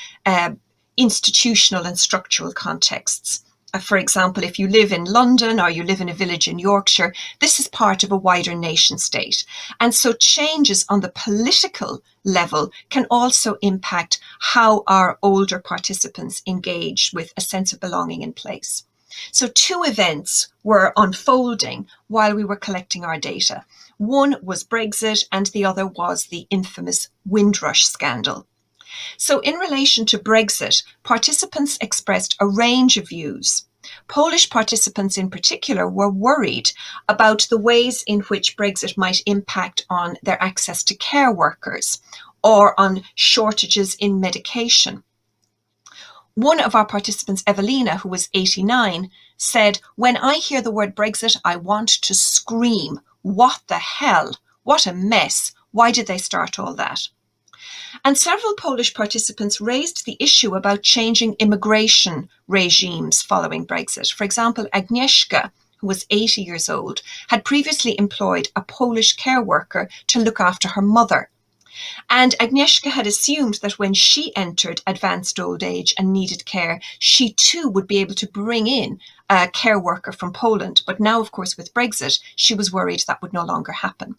[SPEAKER 4] institutional and structural contexts. For example, if you live in London or you live in a village in Yorkshire, this is part of a wider nation state. And so changes on the political level can also impact how our older participants engage with a sense of belonging in place. So 2 events were unfolding while we were collecting our data. One was Brexit and the other was the infamous Windrush scandal. So in relation to Brexit, participants expressed a range of views. Polish participants in particular were worried about the ways in which Brexit might impact on their access to care workers or on shortages in medication. One of our participants, Evelina, who was 89, said, "When I hear the word Brexit, I want to scream. What the hell? What a mess. Why did they start all that?" And several Polish participants raised the issue about changing immigration regimes following Brexit. For example, Agnieszka, who was 80 years old, had previously employed a Polish care worker to look after her mother. And Agnieszka had assumed that when she entered advanced old age and needed care, she too would be able to bring in a care worker from Poland. But now, of course, with Brexit, she was worried that would no longer happen.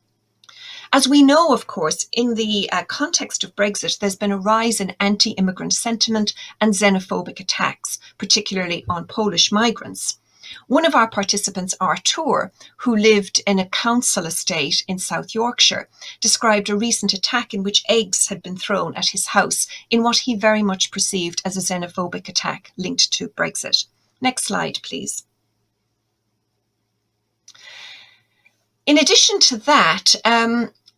[SPEAKER 4] As we know, of course, in the context of Brexit, there's been a rise in anti-immigrant sentiment and xenophobic attacks, particularly on Polish migrants. One of our participants, Artur, who lived in a council estate in South Yorkshire, described a recent attack in which eggs had been thrown at his house in what he very much perceived as a xenophobic attack linked to Brexit. Next slide, please. In addition to that,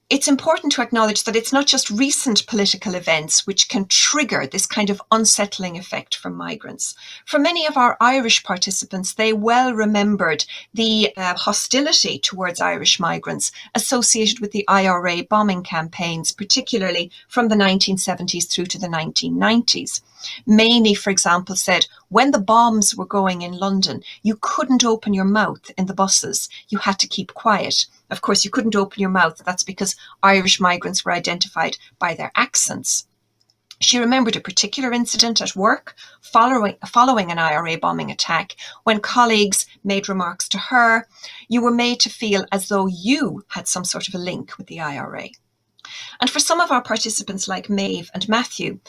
[SPEAKER 4] it's important to acknowledge that it's not just recent political events which can trigger this kind of unsettling effect for migrants. For many of our Irish participants, they well remembered the hostility towards Irish migrants associated with the IRA bombing campaigns, particularly from the 1970s through to the 1990s. Maney, for example, said, when the bombs were going in London, you couldn't open your mouth in the buses. You had to keep quiet. Of course, you couldn't open your mouth. That's because Irish migrants were identified by their accents. She remembered a particular incident at work following an IRA bombing attack when colleagues made remarks to her. You were made to feel as though you had some sort of a link with the IRA. And for some of our participants like Maeve and Matthew,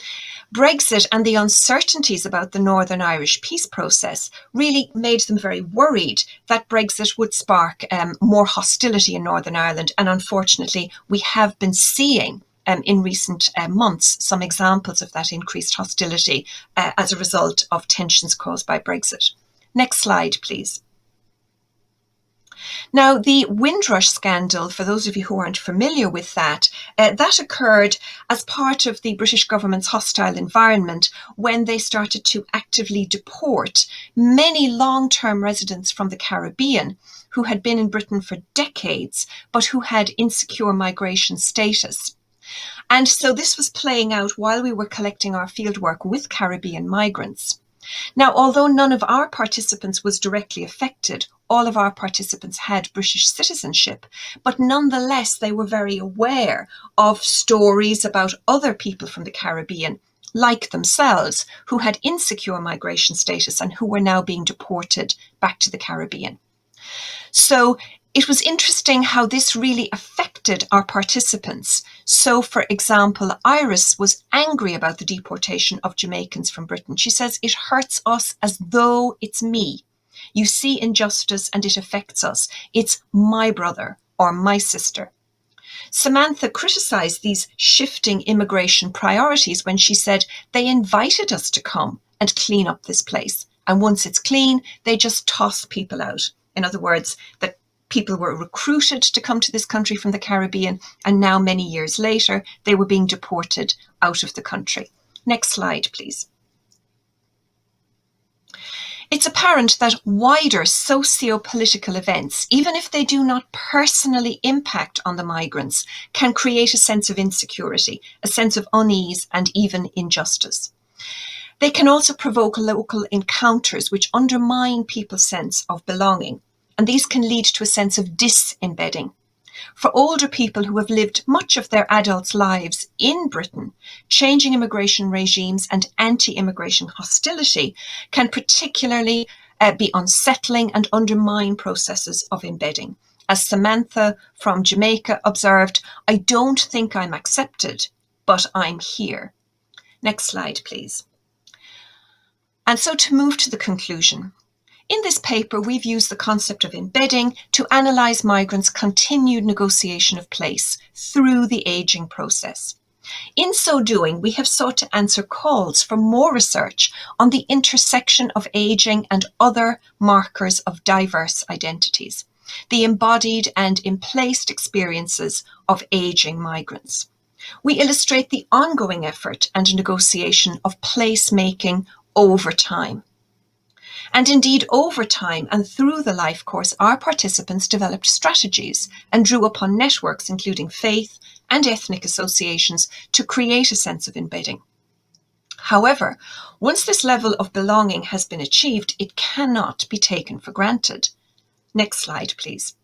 [SPEAKER 4] Brexit and the uncertainties about the Northern Irish peace process really made them very worried that Brexit would spark more hostility in Northern Ireland. And unfortunately, we have been seeing in recent months some examples of that increased hostility as a result of tensions caused by Brexit. Next slide, please. Now, the Windrush scandal, for those of you who aren't familiar with that, that occurred as part of the British government's hostile environment when they started to actively deport many long-term residents from the Caribbean who had been in Britain for decades, but who had insecure migration status. And so this was playing out while we were collecting our fieldwork with Caribbean migrants. Now, although none of our participants was directly affected, all of our participants had British citizenship, but nonetheless, they were very aware of stories about other people from the Caribbean, like themselves, who had insecure migration status and who were now being deported back to the Caribbean. So it was interesting how this really affected our participants. So, for example, Iris was angry about the deportation of Jamaicans from Britain. She says, "It hurts us as though it's me. You see injustice and it affects us. It's my brother or my sister." Samantha criticised these shifting immigration priorities when she said they invited us to come and clean up this place. And once it's clean, they just toss people out. In other words, that people were recruited to come to this country from the Caribbean, and now many years later, they were being deported out of the country. Next slide, please. It's apparent that wider socio-political events, even if they do not personally impact on the migrants, can create a sense of insecurity, a sense of unease, and even injustice. They can also provoke local encounters which undermine people's sense of belonging, and these can lead to a sense of disembedding. For older people who have lived much of their adult lives in Britain, changing immigration regimes and anti-immigration hostility can particularly be unsettling and undermine processes of embedding. As Samantha from Jamaica observed, "I don't think I'm accepted, but I'm here." Next slide, please. And so to move to the conclusion. In this paper, we've used the concept of embedding to analyse migrants' continued negotiation of place through the ageing process. In so doing, we have sought to answer calls for more research on the intersection of ageing and other markers of diverse identities, the embodied and emplaced experiences of ageing migrants. We illustrate the ongoing effort and negotiation of place-making over time. And indeed, over time and through the life course, our participants developed strategies and drew upon networks, including faith and ethnic associations, to create a sense of embedding. However, once this level of belonging has been achieved, it cannot be taken for granted. Next slide, please.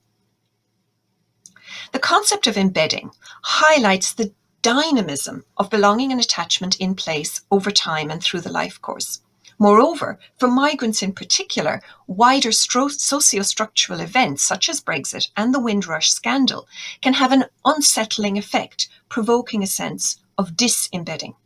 [SPEAKER 4] The concept of embedding highlights the dynamism of belonging and attachment in place over time and through the life course. Moreover, for migrants in particular, wider socio-structural events such as Brexit and the Windrush scandal can have an unsettling effect, provoking a sense of disembedding.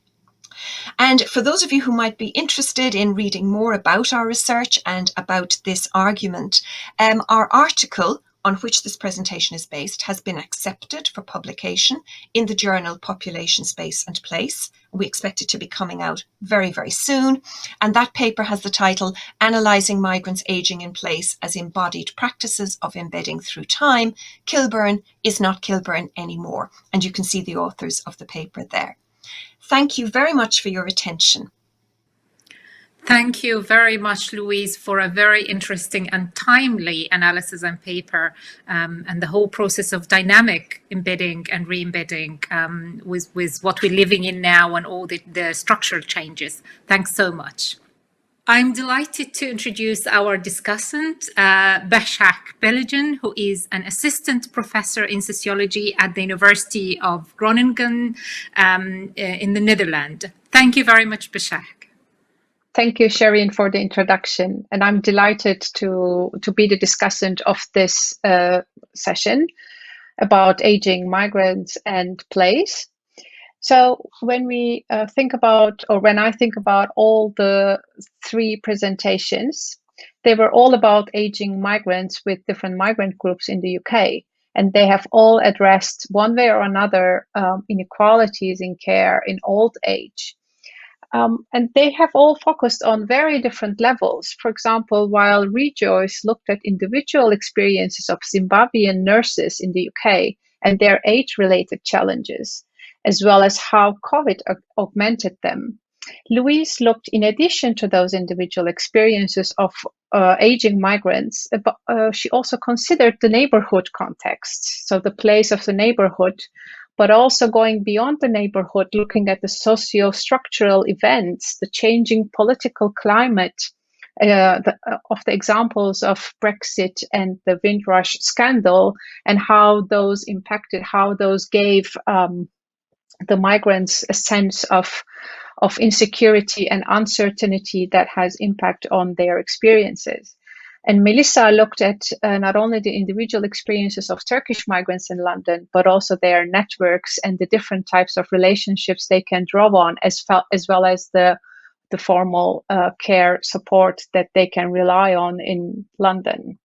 [SPEAKER 4] And for those of you who might be interested in reading more about our research and about this argument, our article on which this presentation is based has been accepted for publication in the journal Population, Space and Place. We expect it to be coming out very, very soon. And that paper has the title, Analysing Migrants Ageing in Place as Embodied Practices of Embedding Through Time. Kilburn is not Kilburn anymore. And you can see the authors of the paper there. Thank you very much for your attention.
[SPEAKER 1] Thank you very much, Louise, for a very interesting and timely analysis and paper, and the whole process of dynamic embedding and re-embedding with what we're living in now and all the structural changes. Thanks so much. I'm delighted to introduce our discussant, Basak, Bilecen, who is an assistant professor in sociology at the University of Groningen in the Netherlands. Thank you very much, Basak.
[SPEAKER 5] Thank you, Shereen, for the introduction. And I'm delighted to be the discussant of this session about aging migrants and place. So when we think about, or when I think about all the three presentations, they were all about aging migrants with different migrant groups in the UK. And they have all addressed one way or another inequalities in care in old age. And they have all focused on very different levels. For example, while Rejoice looked at individual experiences of Zimbabwean nurses in the UK and their age-related challenges, as well as how COVID augmented them, Louise looked, in addition to those individual experiences of aging migrants, she also considered the neighborhood context, so the place of the neighborhood, but also going beyond the neighborhood, looking at the socio-structural events, the changing political climate, of the examples of Brexit and the Windrush scandal, and how those impacted, how those gave the migrants a sense of insecurity and uncertainty that has impact on their experiences. And Melisa looked at not only the individual experiences of Turkish migrants in London, but also their networks and the different types of relationships they can draw on, as well as the formal care support that they can rely on in London.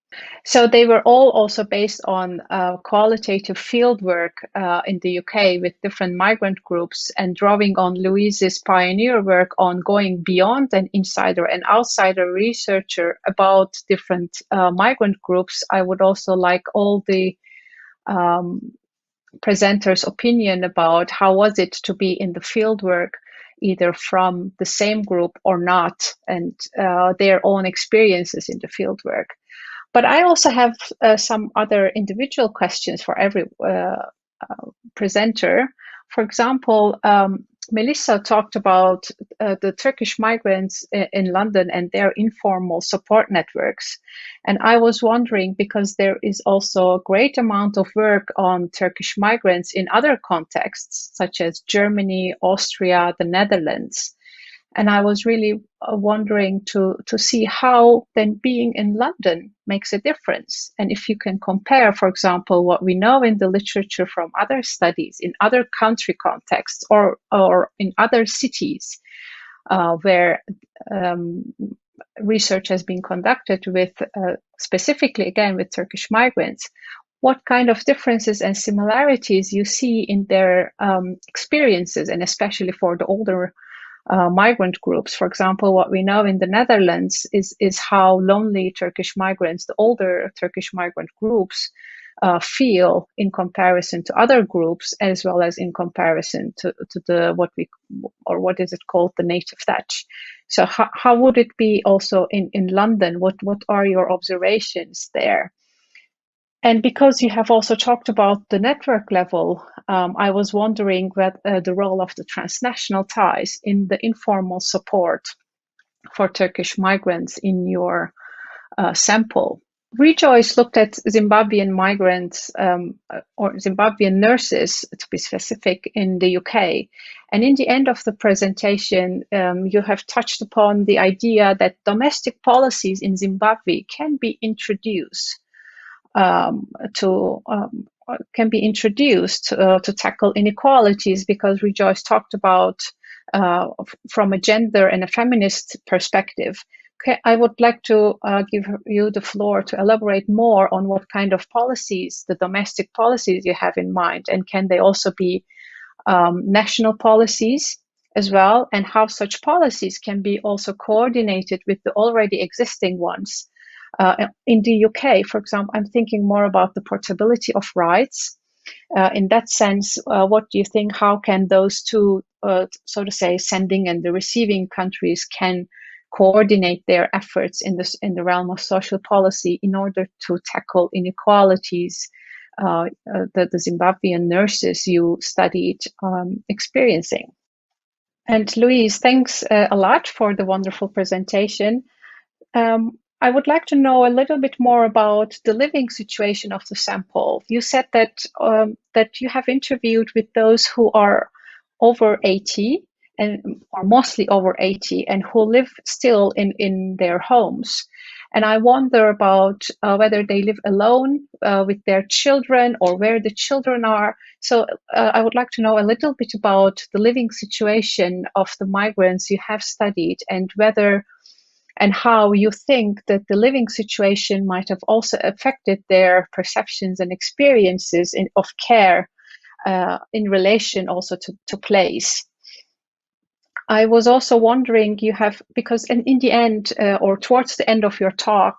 [SPEAKER 5] So they were all also based on qualitative fieldwork in the UK with different migrant groups, and drawing on Louise's pioneer work on going beyond an insider and outsider researcher about different migrant groups. I would also like all the presenters' opinion about how was it to be in the fieldwork, either from the same group or not, and their own experiences in the fieldwork. But I also have some other individual questions for every presenter. For example, Melisa talked about the Turkish migrants in London and their informal support networks. And I was wondering, because there is also a great amount of work on Turkish migrants in other contexts, such as Germany, Austria, the Netherlands. And I was really wondering to see how then being in London makes a difference. And if you can compare, for example, what we know in the literature from other studies in other country contexts or in other cities where research has been conducted with specifically, again, with Turkish migrants, what kind of differences and similarities you see in their experiences, and especially for the older migrant groups. For example, what we know in the Netherlands is how lonely Turkish migrants, the older Turkish migrant groups, feel in comparison to other groups, as well as in comparison to the what is it called, the native Dutch. So how would it be also in London? What are your observations there? And because you have also talked about the network level, I was wondering what the role of the transnational ties in the informal support for Turkish migrants in your sample. Rejoice looked at Zimbabwean migrants or Zimbabwean nurses, to be specific, in the UK. And in the end of the presentation, you have touched upon the idea that domestic policies in Zimbabwe can be introduced to tackle inequalities, because Rejoice talked about from a gender and a feminist perspective. I would like to give you the floor to elaborate more on what kind of policies, the domestic policies you have in mind, and can they also be national policies as well, and how such policies can be also coordinated with the already existing ones. In the UK, for example, I'm thinking more about the portability of rights. In that sense, what do you think, how can those two, so to say, sending and the receiving countries can coordinate their efforts in the realm of social policy in order to tackle inequalities that the Zimbabwean nurses you studied experiencing? And Louise, thanks a lot for the wonderful presentation. I would like to know a little bit more about the living situation of the sample. You said that that you have interviewed with those who are over 80 or mostly over 80 and who live still in their homes. And I wonder about whether they live alone with their children or where the children are. So I would like to know a little bit about the living situation of the migrants you have studied, and whether and how you think that the living situation might have also affected their perceptions and experiences of care in relation also to place. I was also wondering, because in the end, or towards the end of your talk,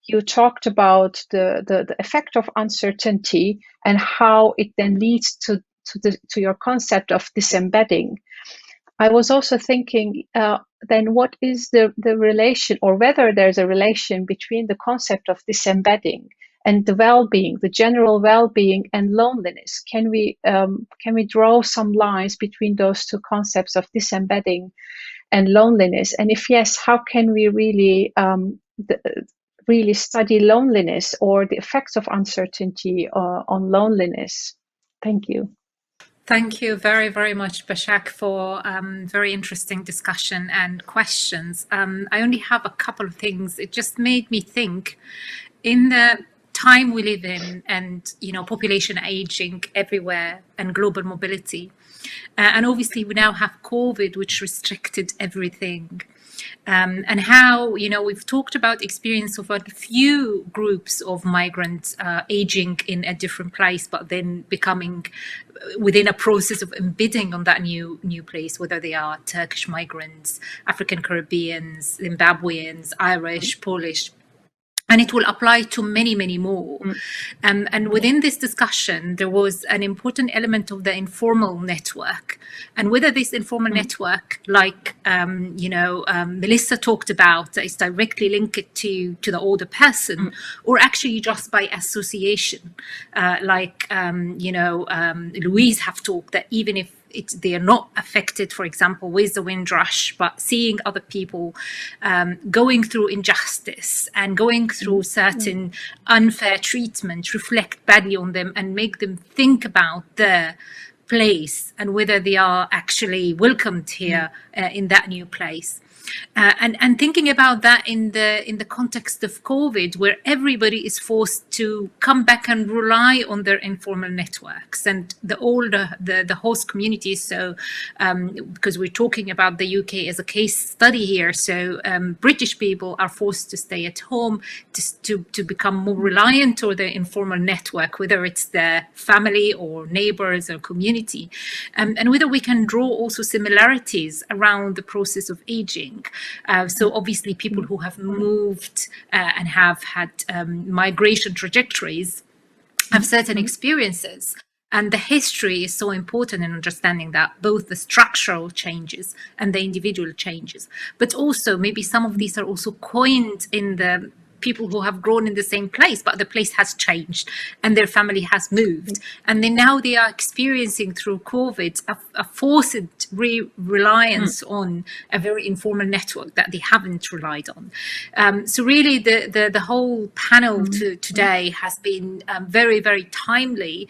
[SPEAKER 5] you talked about the effect of uncertainty and how it then leads to your concept of disembedding. I was also thinking, then what is the relation, or whether there's a relation between the concept of disembedding and the well-being, the general well-being and loneliness. Can we draw some lines between those two concepts of disembedding and loneliness? And if yes, how can we really really study loneliness or the effects of uncertainty on loneliness? Thank you.
[SPEAKER 1] Thank you very, very much, Basak, for very interesting discussion and questions. I only have a couple of things. It just made me think, in the time we live in, and population aging everywhere and global mobility, and obviously we now have COVID, which restricted everything. And how, we've talked about experience of a few groups of migrants aging in a different place, but then becoming within a process of embedding on that new place, whether they are Turkish migrants, African Caribbeans, Zimbabweans, Irish, Polish. And it will apply to many, many more. And within this discussion, there was an important element of the informal network. And whether this informal network, like, Melisa talked about, is directly linked to the older person, or actually just by association, like, Louise have talked that even if they are not affected, for example, with the Windrush, but seeing other people going through injustice and going through certain unfair treatment reflect badly on them and make them think about their place and whether they are actually welcomed here in that new place. And thinking about that in the context of COVID, where everybody is forced to come back and rely on their informal networks and the host communities. So because we're talking about the UK as a case study here, so British people are forced to stay at home to become more reliant on their informal network, whether it's their family or neighbors or community, and whether we can draw also similarities around the process of aging. So obviously people who have moved and have had migration trajectories have certain experiences. And the history is so important in understanding that, both the structural changes and the individual changes. But also maybe some of these are also coined in the people who have grown in the same place, but the place has changed and their family has moved. And then now they are experiencing through COVID a forced reliance on a very informal network that they haven't relied on. So really the whole panel today has been very, very timely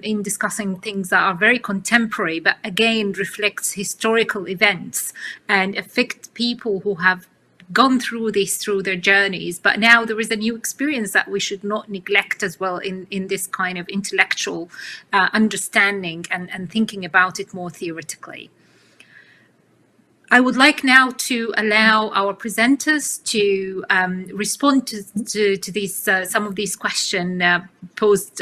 [SPEAKER 1] in discussing things that are very contemporary, but again reflects historical events and affect people who have gone through this through their journeys, but now there is a new experience that we should not neglect as well in this kind of intellectual understanding and thinking about it more theoretically. I would like now to allow our presenters to respond to these some of these questions posed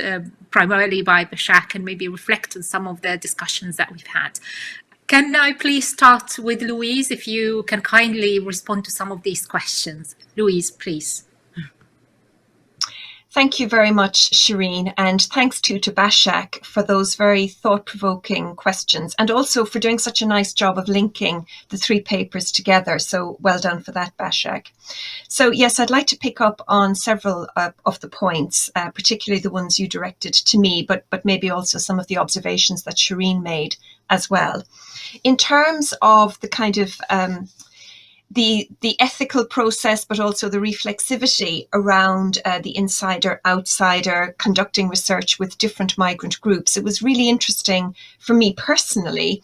[SPEAKER 1] primarily by Basak, and maybe reflect on some of the discussions that we've had. Can I please start with Louise, if you can kindly respond to some of these questions? Louise, please.
[SPEAKER 4] Thank you very much, Shereen, and thanks to Basak for those very thought-provoking questions, and also for doing such a nice job of linking the three papers together. So well done for that, Basak. So yes, I'd like to pick up on several of the points, particularly the ones you directed to me, but maybe also some of the observations that Shereen made as well. In terms of the kind of the ethical process, but also the reflexivity around the insider-outsider conducting research with different migrant groups. It was really interesting for me personally,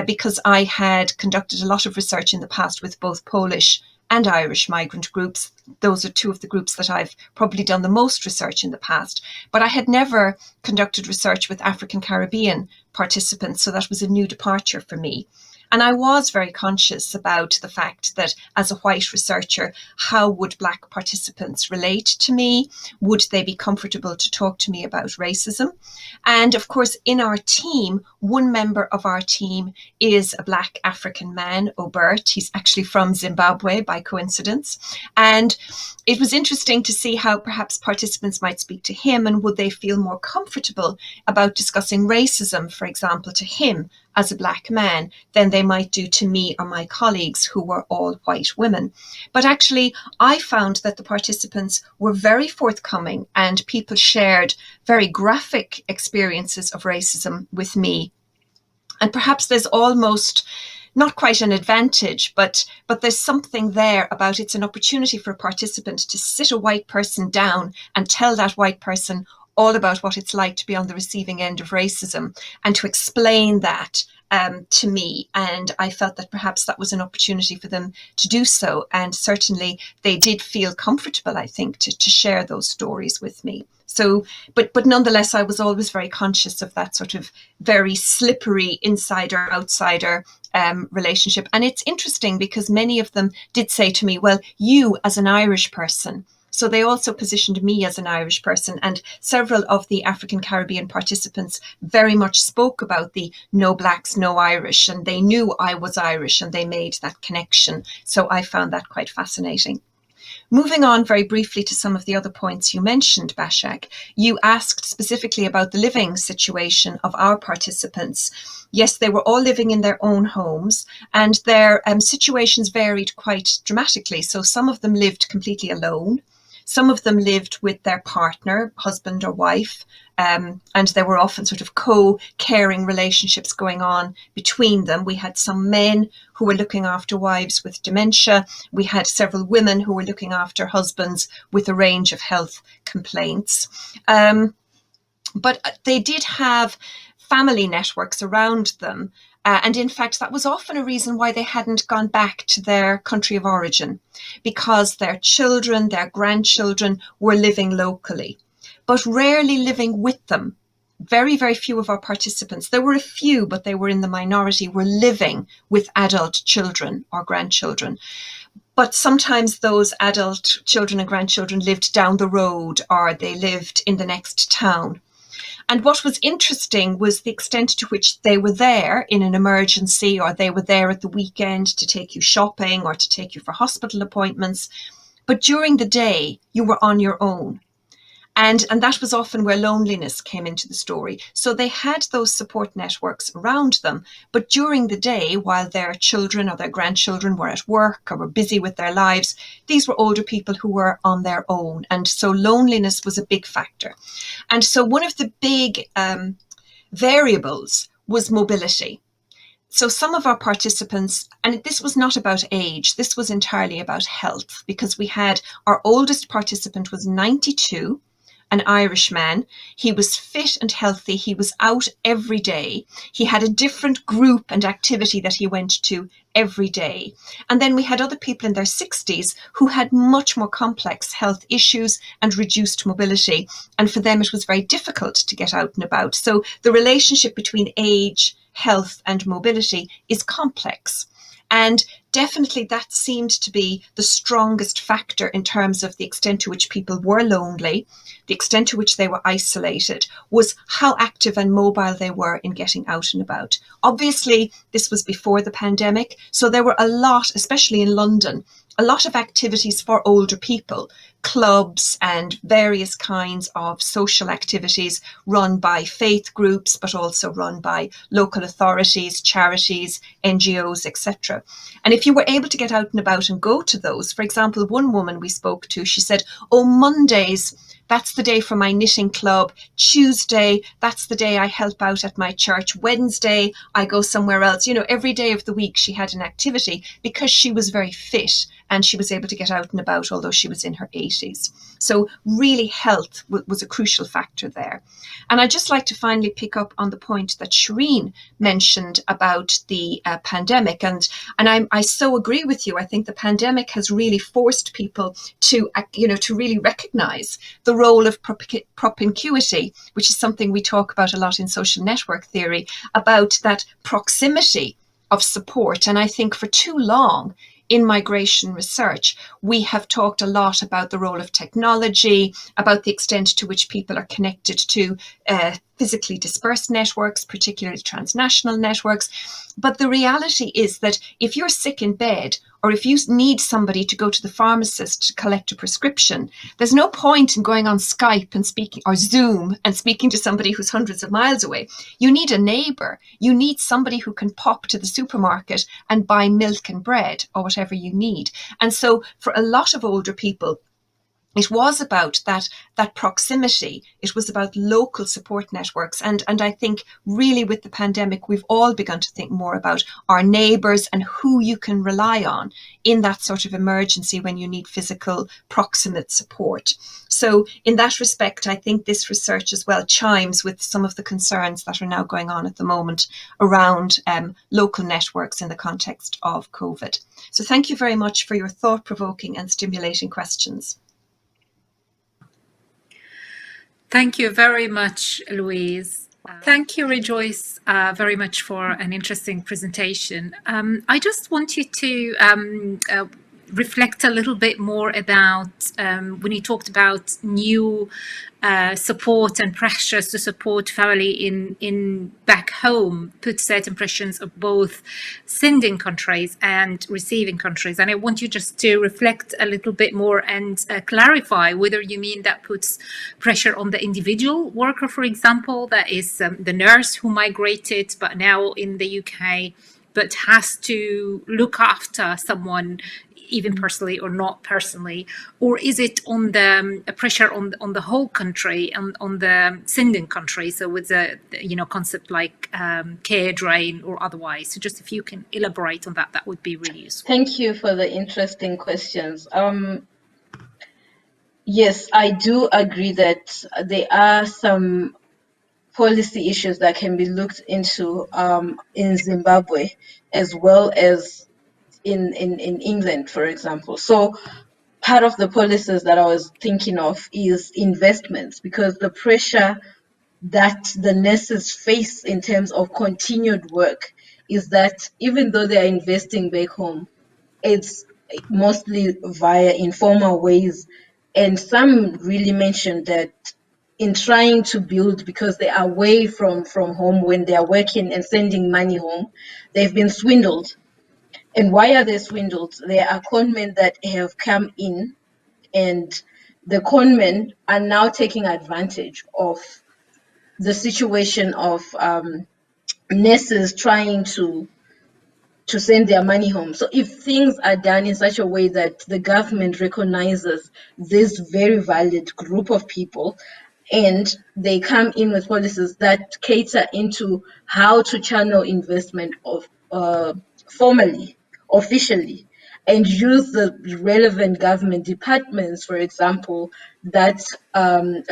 [SPEAKER 4] because I had conducted a lot of research in the past with both Polish and Irish migrant groups. Those are two of the groups that I've probably done the most research in the past. But I had never conducted research with African Caribbean participants, so that was a new departure for me. And I was very conscious about the fact that as a white researcher, how would Black participants relate to me? Would they be comfortable to talk to me about racism? And of course, in our team, one member of our team is a Black African man, Obert. He's actually from Zimbabwe by coincidence. And it was interesting to see how perhaps participants might speak to him, and would they feel more comfortable about discussing racism, for example, to him as a black man than they might do to me or my colleagues who were all white women. But actually, I found that the participants were very forthcoming and people shared very graphic experiences of racism with me. And perhaps there's almost not quite an advantage, but there's something there about it's an opportunity for a participant to sit a white person down and tell that white person all about what it's like to be on the receiving end of racism and to explain that to me. And I felt that perhaps that was an opportunity for them to do so. And certainly they did feel comfortable, I think, to share those stories with me. So, but nonetheless, I was always very conscious of that sort of very slippery insider-outsider relationship. And it's interesting because many of them did say to me, well, you as an Irish person. So they also positioned me as an Irish person, and several of the African Caribbean participants very much spoke about the no blacks, no Irish, and they knew I was Irish and they made that connection. So I found that quite fascinating. Moving on very briefly to some of the other points you mentioned, Basak, you asked specifically about the living situation of our participants. Yes, they were all living in their own homes and their situations varied quite dramatically. So some of them lived completely alone. Some of them lived with their partner, husband or wife, and there were often sort of co-caring relationships going on between them. We had some men who were looking after wives with dementia. We had several women who were looking after husbands with a range of health complaints. But they did have family networks around them. And in fact, that was often a reason why they hadn't gone back to their country of origin, because their children, their grandchildren were living locally, but rarely living with them. Very, very few of our participants, there were a few, but they were in the minority, were living with adult children or grandchildren. But sometimes those adult children and grandchildren lived down the road or they lived in the next town. And what was interesting was the extent to which they were there in an emergency, or they were there at the weekend to take you shopping or to take you for hospital appointments. But during the day, you were on your own. And that was often where loneliness came into the story. So they had those support networks around them. But during the day, while their children or their grandchildren were at work or were busy with their lives, these were older people who were on their own. And so loneliness was a big factor. And so one of the big variables was mobility. So some of our participants, and this was not about age, this was entirely about health, because we had our oldest participant was 92, an Irishman. He was fit and healthy. He was out every day. He had a different group and activity that he went to every day. And then we had other people in their 60s who had much more complex health issues and reduced mobility. And for them, it was very difficult to get out and about. So the relationship between age, health and mobility is complex. And definitely that seemed to be the strongest factor in terms of the extent to which people were lonely, the extent to which they were isolated, was how active and mobile they were in getting out and about. Obviously, this was before the pandemic, so there were a lot, especially in London, a lot of activities for older people, clubs and various kinds of social activities run by faith groups, but also run by local authorities, charities, NGOs, etc. And if you were able to get out and about and go to those, for example, one woman we spoke to, she said, oh, Mondays, that's the day for my knitting club. Tuesday, that's the day I help out at my church. Wednesday, I go somewhere else. You know, every day of the week she had an activity because she was very fit and she was able to get out and about, although she was in her 80s. So really health was a crucial factor there. And I'd just like to finally pick up on the point that Shereen mentioned about the pandemic. And I so agree with you. I think the pandemic has really forced people to, to really recognize the role of propinquity, which is something we talk about a lot in social network theory, about that proximity of support. And I think for too long, in migration research, we have talked a lot about the role of technology, about the extent to which people are connected to physically dispersed networks, particularly transnational networks. But the reality is that if you're sick in bed, or if you need somebody to go to the pharmacist to collect a prescription, there's no point in going on Skype and speaking, or Zoom and speaking to somebody who's hundreds of miles away. You need a neighbour. You need somebody who can pop to the supermarket and buy milk and bread or whatever you need. And so for a lot of older people, it was about that proximity. It was about local support networks. And I think really with the pandemic, we've all begun to think more about our neighbours and who you can rely on in that sort of emergency when you need physical proximate support. So in that respect, I think this research as well chimes with some of the concerns that are now going on at the moment around local networks in the context of COVID. So thank you very much for your thought-provoking and stimulating questions.
[SPEAKER 1] Thank you very much, Louise. Thank you, Rejoice, very much for an interesting presentation. I just want you to reflect a little bit more about when you talked about new support and pressures to support family in back home, put certain pressures of both sending countries and receiving countries. And I want you just to reflect a little bit more and clarify whether you mean that puts pressure on the individual worker, for example, that is the nurse who migrated but now in the UK, but has to look after someone even personally or not personally, or is it on the pressure on the whole country and on the sending country? So with a concept like care drain or otherwise. So just if you can elaborate on that, that would be really useful.
[SPEAKER 3] Thank you for the interesting questions. Yes, I do agree that there are some policy issues that can be looked into in Zimbabwe as well as in England, for example. So part of the policies that I was thinking of is investments, because the pressure that the nurses face in terms of continued work is that even though they are investing back home, it's mostly via informal ways. And some really mentioned that in trying to build, because they are away from home when they are working and sending money home, they've been swindled. And why are they swindled? There are conmen that have come in, and the conmen are now taking advantage of the situation of nurses trying to send their money home. So if things are done in such a way that the government recognizes this very valid group of people, and they come in with policies that cater into how to channel investment of formally, officially, and use the relevant government departments, for example, that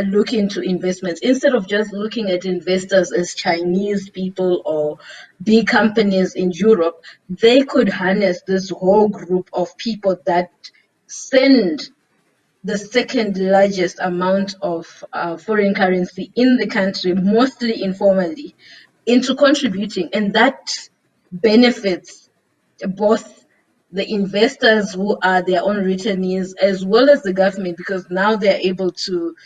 [SPEAKER 3] look into investments, instead of just looking at investors as Chinese people or big companies in Europe. They could harness this whole group of people that send the second largest amount of foreign currency in the country, mostly informally, into contributing. And that benefits both the investors who are their own returnees as well as the government, because now they're able to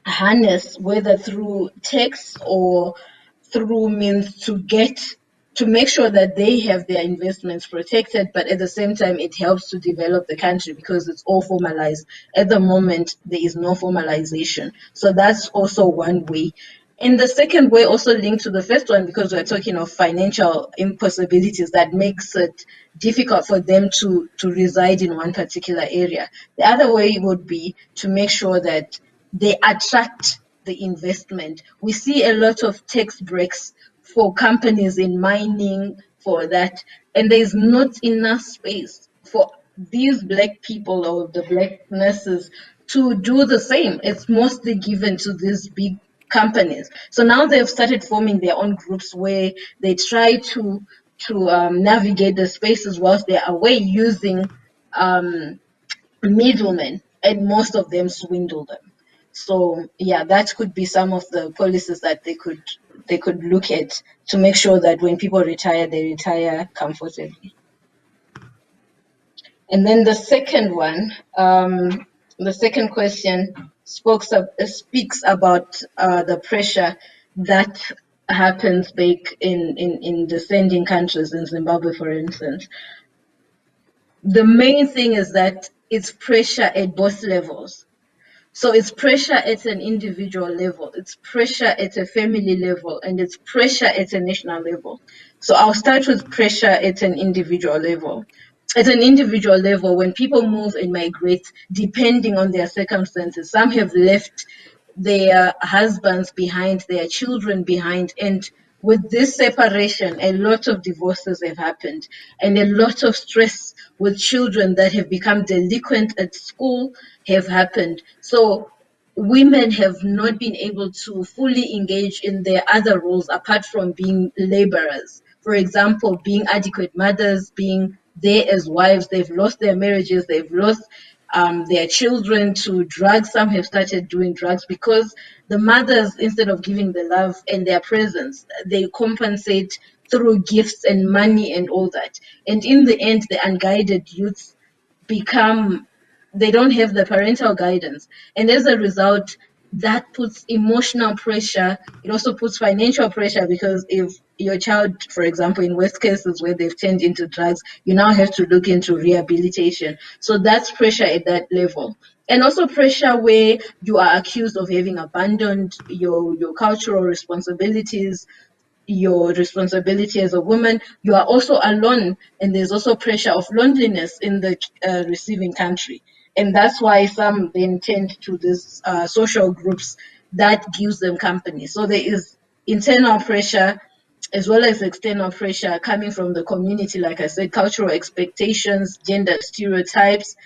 [SPEAKER 3] harness, whether through tax or through means to make sure that they have their investments protected, but at the same time, it helps to develop the country because it's all formalized. At the moment, there is no formalization. So that's also one way. And the second way, also linked to the first one, because we're talking of financial impossibilities that makes it difficult for them to reside in one particular area. The other way would be to make sure that they attract the investment. We see a lot of tax breaks for companies in mining, for that, and there's not enough space for these Black people or the Black nurses to do the same. It's mostly given to these big companies. So now they've started forming their own groups where they try to navigate the spaces whilst they're away using middlemen, and most of them swindle them. So yeah, that could be some of the policies that they could look at to make sure that when people retire, they retire comfortably. And then the second one, the second question, speaks about the pressure that happens back in descending countries, in Zimbabwe, for instance. The main thing is that it's pressure at both levels. So it's pressure at an individual level, it's pressure at a family level, and it's pressure at a national level. So I'll start with pressure at an individual level. At an individual level, when people move and migrate, depending on their circumstances, some have left their husbands behind, their children behind, and with this separation, a lot of divorces have happened and a lot of stress with children that have become delinquent at school have happened. So women have not been able to fully engage in their other roles apart from being laborers. For example, being adequate mothers, being there as wives. They've lost their marriages, they've lost their children to drugs. Some have started doing drugs because the mothers, instead of giving the love and their presence, they compensate through gifts and money and all that. And in the end, the unguided youths become, they don't have the parental guidance, and as a result that puts emotional pressure. It also puts financial pressure, because if your child, for example, in worst cases where they've turned into drugs, you now have to look into rehabilitation. So that's pressure at that level. And also pressure where you are accused of having abandoned your cultural responsibilities, your responsibility as a woman. You are also alone, and there's also pressure of loneliness in the receiving country. And that's why some then tend to these social groups that gives them company. So there is internal pressure as well as external pressure coming from the community, like I said, cultural expectations, gender stereotypes,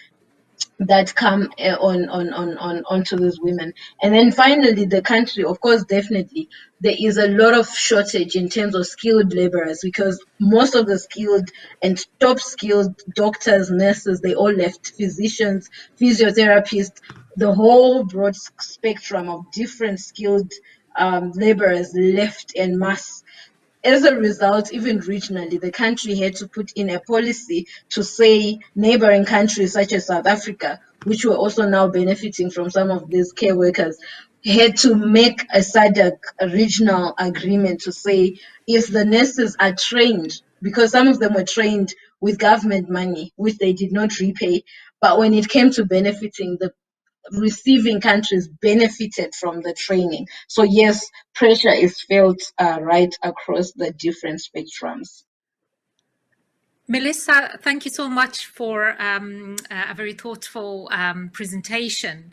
[SPEAKER 3] that come onto these women. And then finally, the country, of course, definitely there is a lot of shortage in terms of skilled laborers, because most of the skilled and top skilled doctors, nurses, they all left. Physicians, physiotherapists, the whole broad spectrum of different skilled laborers left en masse. As a result, even regionally, the country had to put in a policy to say neighboring countries such as South Africa, which were also now benefiting from some of these care workers, had to make a SADC regional agreement to say if the nurses are trained, because some of them were trained with government money, which they did not repay, but when it came to benefiting, the receiving countries benefited from the training. So yes, pressure is felt right across the different spectrums.
[SPEAKER 1] Melisa, thank you so much for a very thoughtful presentation.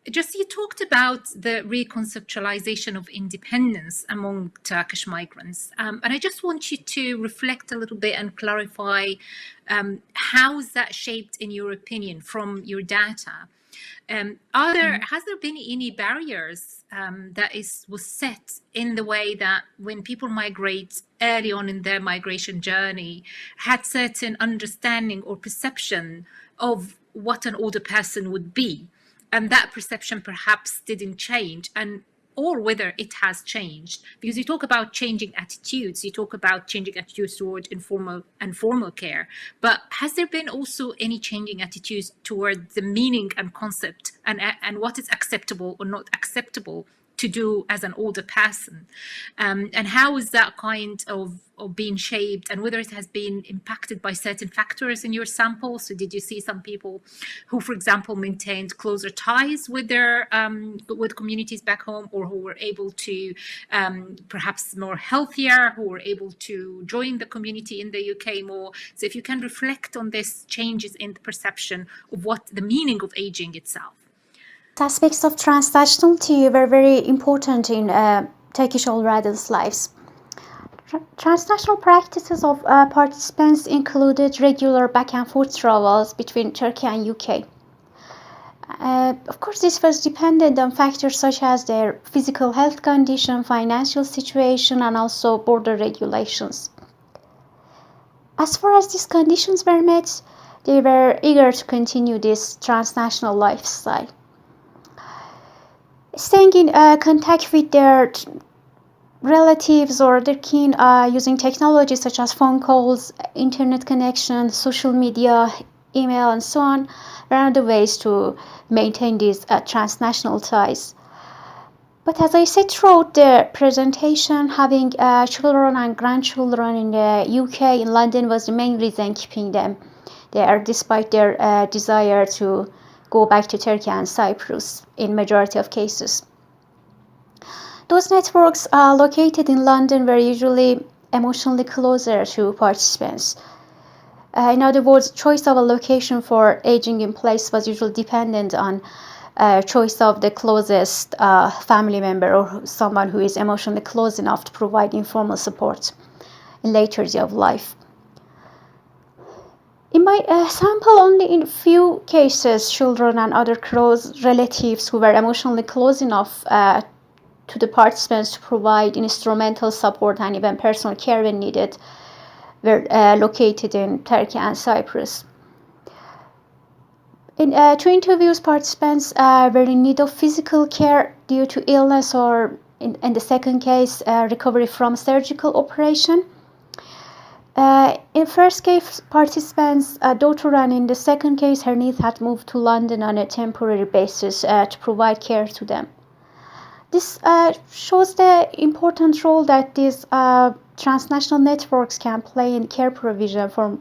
[SPEAKER 1] Just you talked about the reconceptualization of independence among Turkish migrants. And I just want you to reflect a little bit and clarify how is that shaped, in your opinion, from your data? Has there been any barriers that was set in the way that when people migrate early on in their migration journey had certain understanding or perception of what an older person would be, and that perception perhaps didn't change, or whether it has changed? Because you talk about changing attitudes, you talk about changing attitudes toward informal and formal care, but has there been also any changing attitudes toward the meaning and concept and what is acceptable or not acceptable to do as an older person? And how is that kind of being shaped, and whether it has been impacted by certain factors in your sample? So did you see some people who, for example, maintained closer ties with their with communities back home, or who were able to perhaps more healthier, who were able to join the community in the UK more? So if you can reflect on this changes in the perception of what the meaning of aging itself.
[SPEAKER 2] Aspects of transnationality were very important in Turkish old adults' lives. Transnational practices of participants included regular back and forth travels between Turkey and UK. Of course, this was dependent on factors such as their physical health condition, financial situation, and also border regulations. As far as these conditions were met, they were eager to continue this transnational lifestyle. Staying in contact with their relatives or their kin using technology such as phone calls, internet connection, social media, email, and so on, were other ways to maintain these transnational ties. But as I said throughout the presentation, having children and grandchildren in the UK, in London, was the main reason keeping them there, despite their desire to go back to Turkey and Cyprus in majority of cases. Those networks located in London were usually emotionally closer to participants. In other words, choice of a location for aging in place was usually dependent on choice of the closest family member or someone who is emotionally close enough to provide informal support in later years of life. In my sample, only in few cases, children and other close relatives who were emotionally close enough to the participants to provide instrumental support and even personal care when needed were located in Turkey and Cyprus. In 2 interviews, participants were in need of physical care due to illness or, in the second case, recovery from surgical operation. In first case, participants' daughter, and in the second case, her niece had moved to London on a temporary basis to provide care to them. This shows the important role that these transnational networks can play in care provision for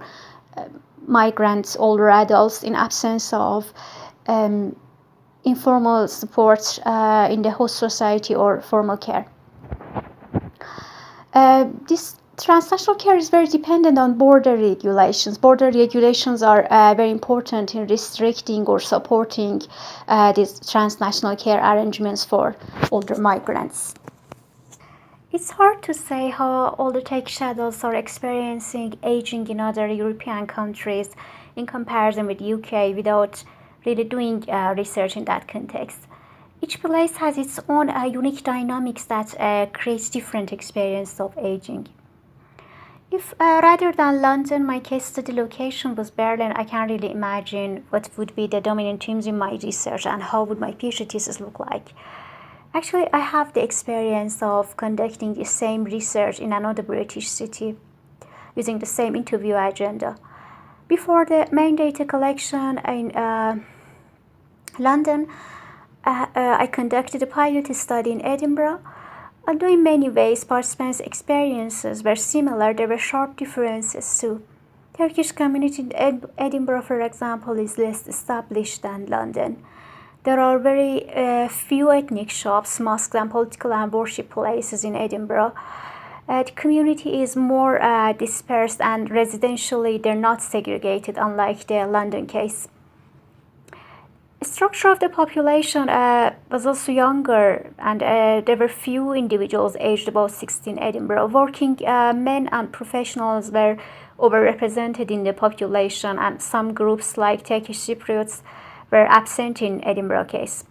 [SPEAKER 2] migrants, older adults, in absence of informal support in the host society or formal care. This transnational care is very dependent on border regulations. Border regulations are very important in restricting or supporting these transnational care arrangements for older migrants. It's hard to say how older Turkish adults are experiencing aging in other European countries in comparison with UK without really doing research in that context. Each place has its own unique dynamics that creates different experience of aging. If rather than London, my case study location was Berlin, I can really imagine what would be the dominant themes in my research and how would my PhD thesis look like. Actually, I have the experience of conducting the same research in another British city using the same interview agenda. Before the main data collection in London, I conducted a pilot study in Edinburgh. Although in many ways participants' experiences were similar, there were sharp differences too. Turkish community in Edinburgh, for example, is less established than London. There are very few ethnic shops, mosques, and political and worship places in Edinburgh. The community is more dispersed, and residentially they're not segregated, unlike the London case. The structure of the population was also younger, and there were few individuals aged above 60 in Edinburgh. Working men and professionals were overrepresented in the population, and some groups like Turkish Cypriots were absent in Edinburgh case.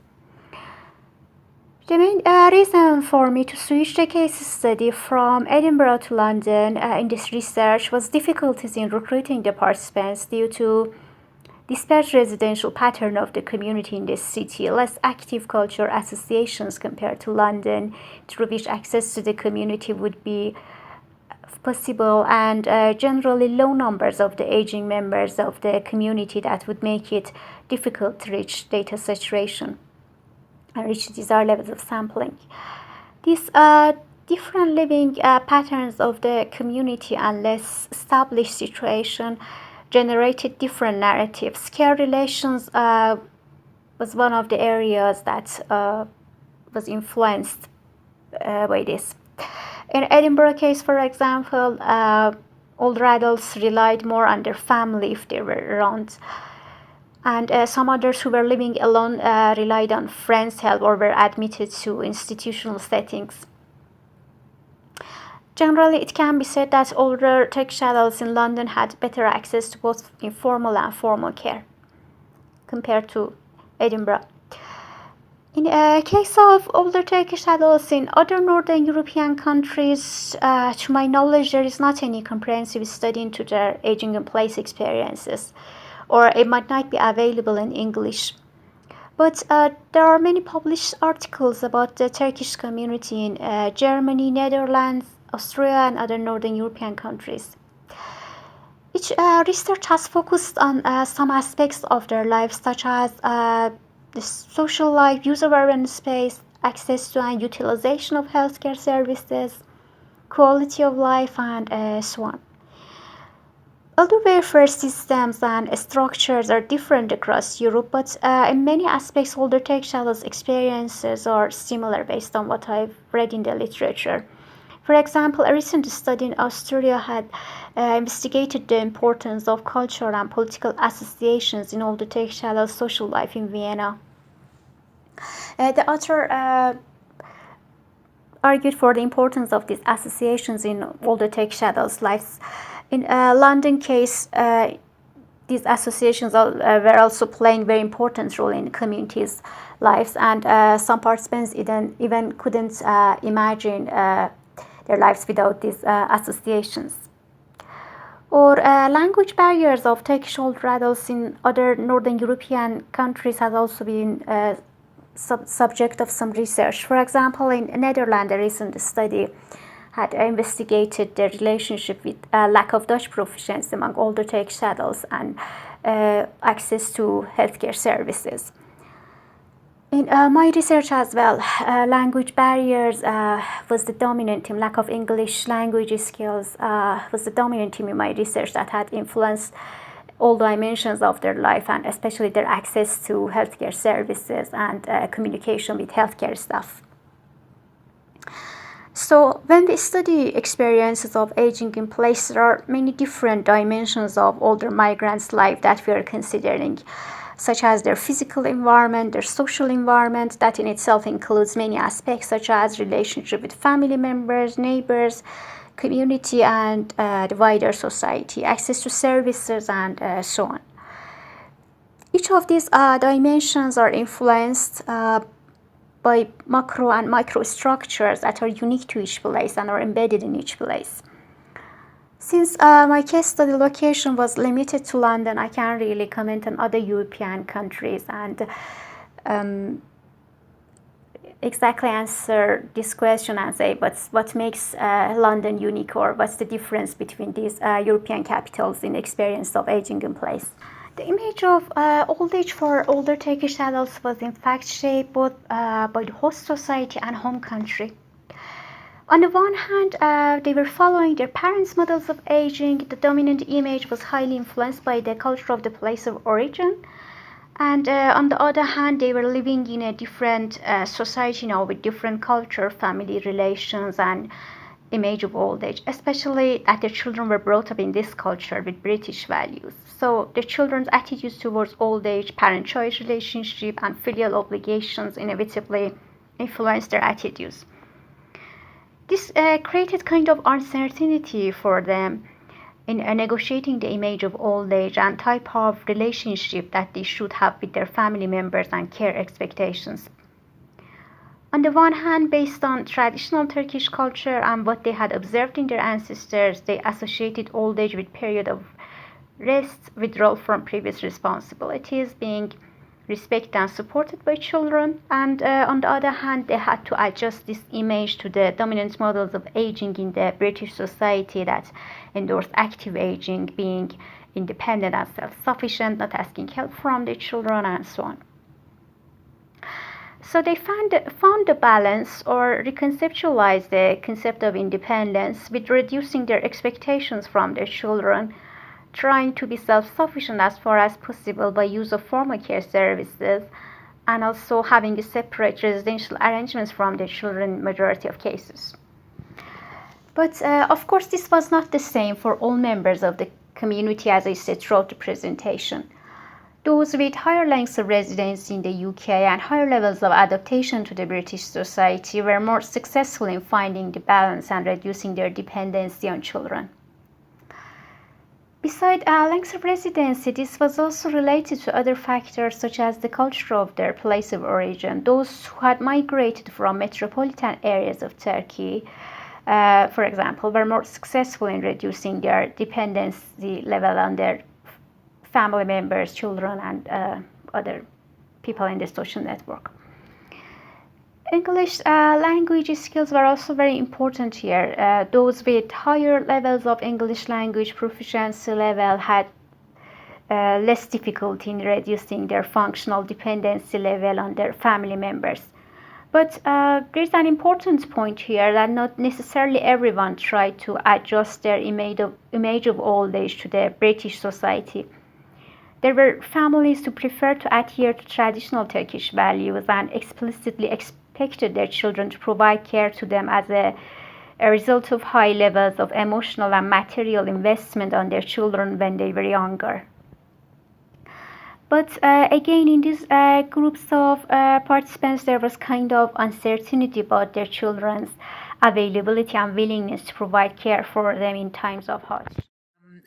[SPEAKER 2] The main reason for me to switch the case study from Edinburgh to London in this research was difficulties in recruiting the participants due to dispersed residential pattern of the community in this city, less active cultural associations compared to London, through which access to the community would be possible, and generally low numbers of the aging members of the community that would make it difficult to reach data saturation and reach desired levels of sampling. These different living patterns of the community and less established situation generated different narratives. Care relations was one of the areas that was influenced by this. In Edinburgh case, for example, older adults relied more on their family if they were around. And some others who were living alone relied on friends' help or were admitted to institutional settings. Generally, it can be said that older Turkish adults in London had better access to both informal and formal care compared to Edinburgh. In the case of older Turkish adults in other Northern European countries, to my knowledge, there is not any comprehensive study into their aging in place experiences, or it might not be available in English. But there are many published articles about the Turkish community in Germany, Netherlands, Austria, and other Northern European countries. Each research has focused on some aspects of their lives, such as the social life, use of urban space, access to and utilization of healthcare services, quality of life, and so on. Although welfare systems and structures are different across Europe, but in many aspects, older textiles experiences are similar based on what I've read in the literature. For example, a recent study in Austria had investigated the importance of cultural and political associations in older textile social life in Vienna. The author argued for the importance of these associations in older textiles' lives. In London case, these associations were also playing very important role in communities' lives, and some participants even couldn't imagine their lives without these associations. Or language barriers of Turkish older adults in other Northern European countries has also been subject of some research. For example, in Netherlands, a recent study had investigated the relationship with lack of Dutch proficiency among older Turkish adults and access to healthcare services. In my research as well, language barriers was the dominant theme. Lack of English language skills was the dominant theme in my research that had influenced all dimensions of their life, and especially their access to healthcare services and communication with healthcare staff. So when we study experiences of aging in place, there are many different dimensions of older migrants' life that we are considering, such as their physical environment, their social environment, that in itself includes many aspects such as relationship with family members, neighbors, community, and the wider society, access to services, and so on. Each of these dimensions are influenced by macro and micro structures that are unique to each place and are embedded in each place. Since my case study location was limited to London, I can't really comment on other European countries and exactly answer this question and say what makes London unique, or what's the difference between these European capitals in experience of aging in place. The image of old age for older Turkish adults was in fact shaped both by the host society and home country. On the one hand, they were following their parents' models of aging. The dominant image was highly influenced by the culture of the place of origin. And on the other hand, they were living in a different society now with different culture, family relations, and image of old age, especially that their children were brought up in this culture with British values. So the children's attitudes towards old age, parent-child relationship, and filial obligations inevitably influenced their attitudes. This created kind of uncertainty for them in negotiating the image of old age and type of relationship that they should have with their family members and care expectations. On the one hand, based on traditional Turkish culture and what they had observed in their ancestors, they associated old age with period of rest, withdrawal from previous responsibilities, being respected and supported by children. And on the other hand, they had to adjust this image to the dominant models of aging in the British society that endorsed active aging, being independent and self-sufficient, not asking help from their children, and so on. So they found the balance, or reconceptualized the concept of independence with reducing their expectations from their children, trying to be self-sufficient as far as possible by use of formal care services, and also having a separate residential arrangements from their children in majority of cases. But of course, this was not the same for all members of the community, as I said throughout the presentation. Those with higher lengths of residence in the UK and higher levels of adaptation to the British society were more successful in finding the balance and reducing their dependency on children. Besides length of residency, this was also related to other factors such as the culture of their place of origin. Those who had migrated from metropolitan areas of Turkey, for example, were more successful in reducing their dependency level on their family members, children, and other people in the social network.
[SPEAKER 6] English language skills were also very important here. Those with higher levels of English language proficiency level had less difficulty in reducing their functional dependency level on their family members. But there's an important point here that not necessarily everyone tried to adjust their image of old age to the British society. There were families who preferred to adhere to traditional Turkish values and explicitly expected their children to provide care to them as a result of high levels of emotional and material investment on their children when they were younger. But again, in these groups of participants, there was kind of uncertainty about their children's availability and willingness to provide care for them in times of hardship.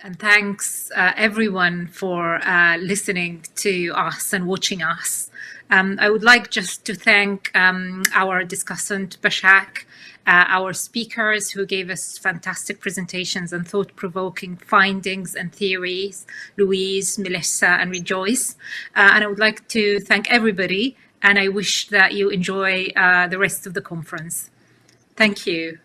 [SPEAKER 1] And thanks everyone for listening to us and watching us. I would like just to thank our discussant, Basak, our speakers who gave us fantastic presentations and thought-provoking findings and theories, Louise, Melisa, and Rejoice. And I would like to thank everybody, and I wish that you enjoy the rest of the conference. Thank you.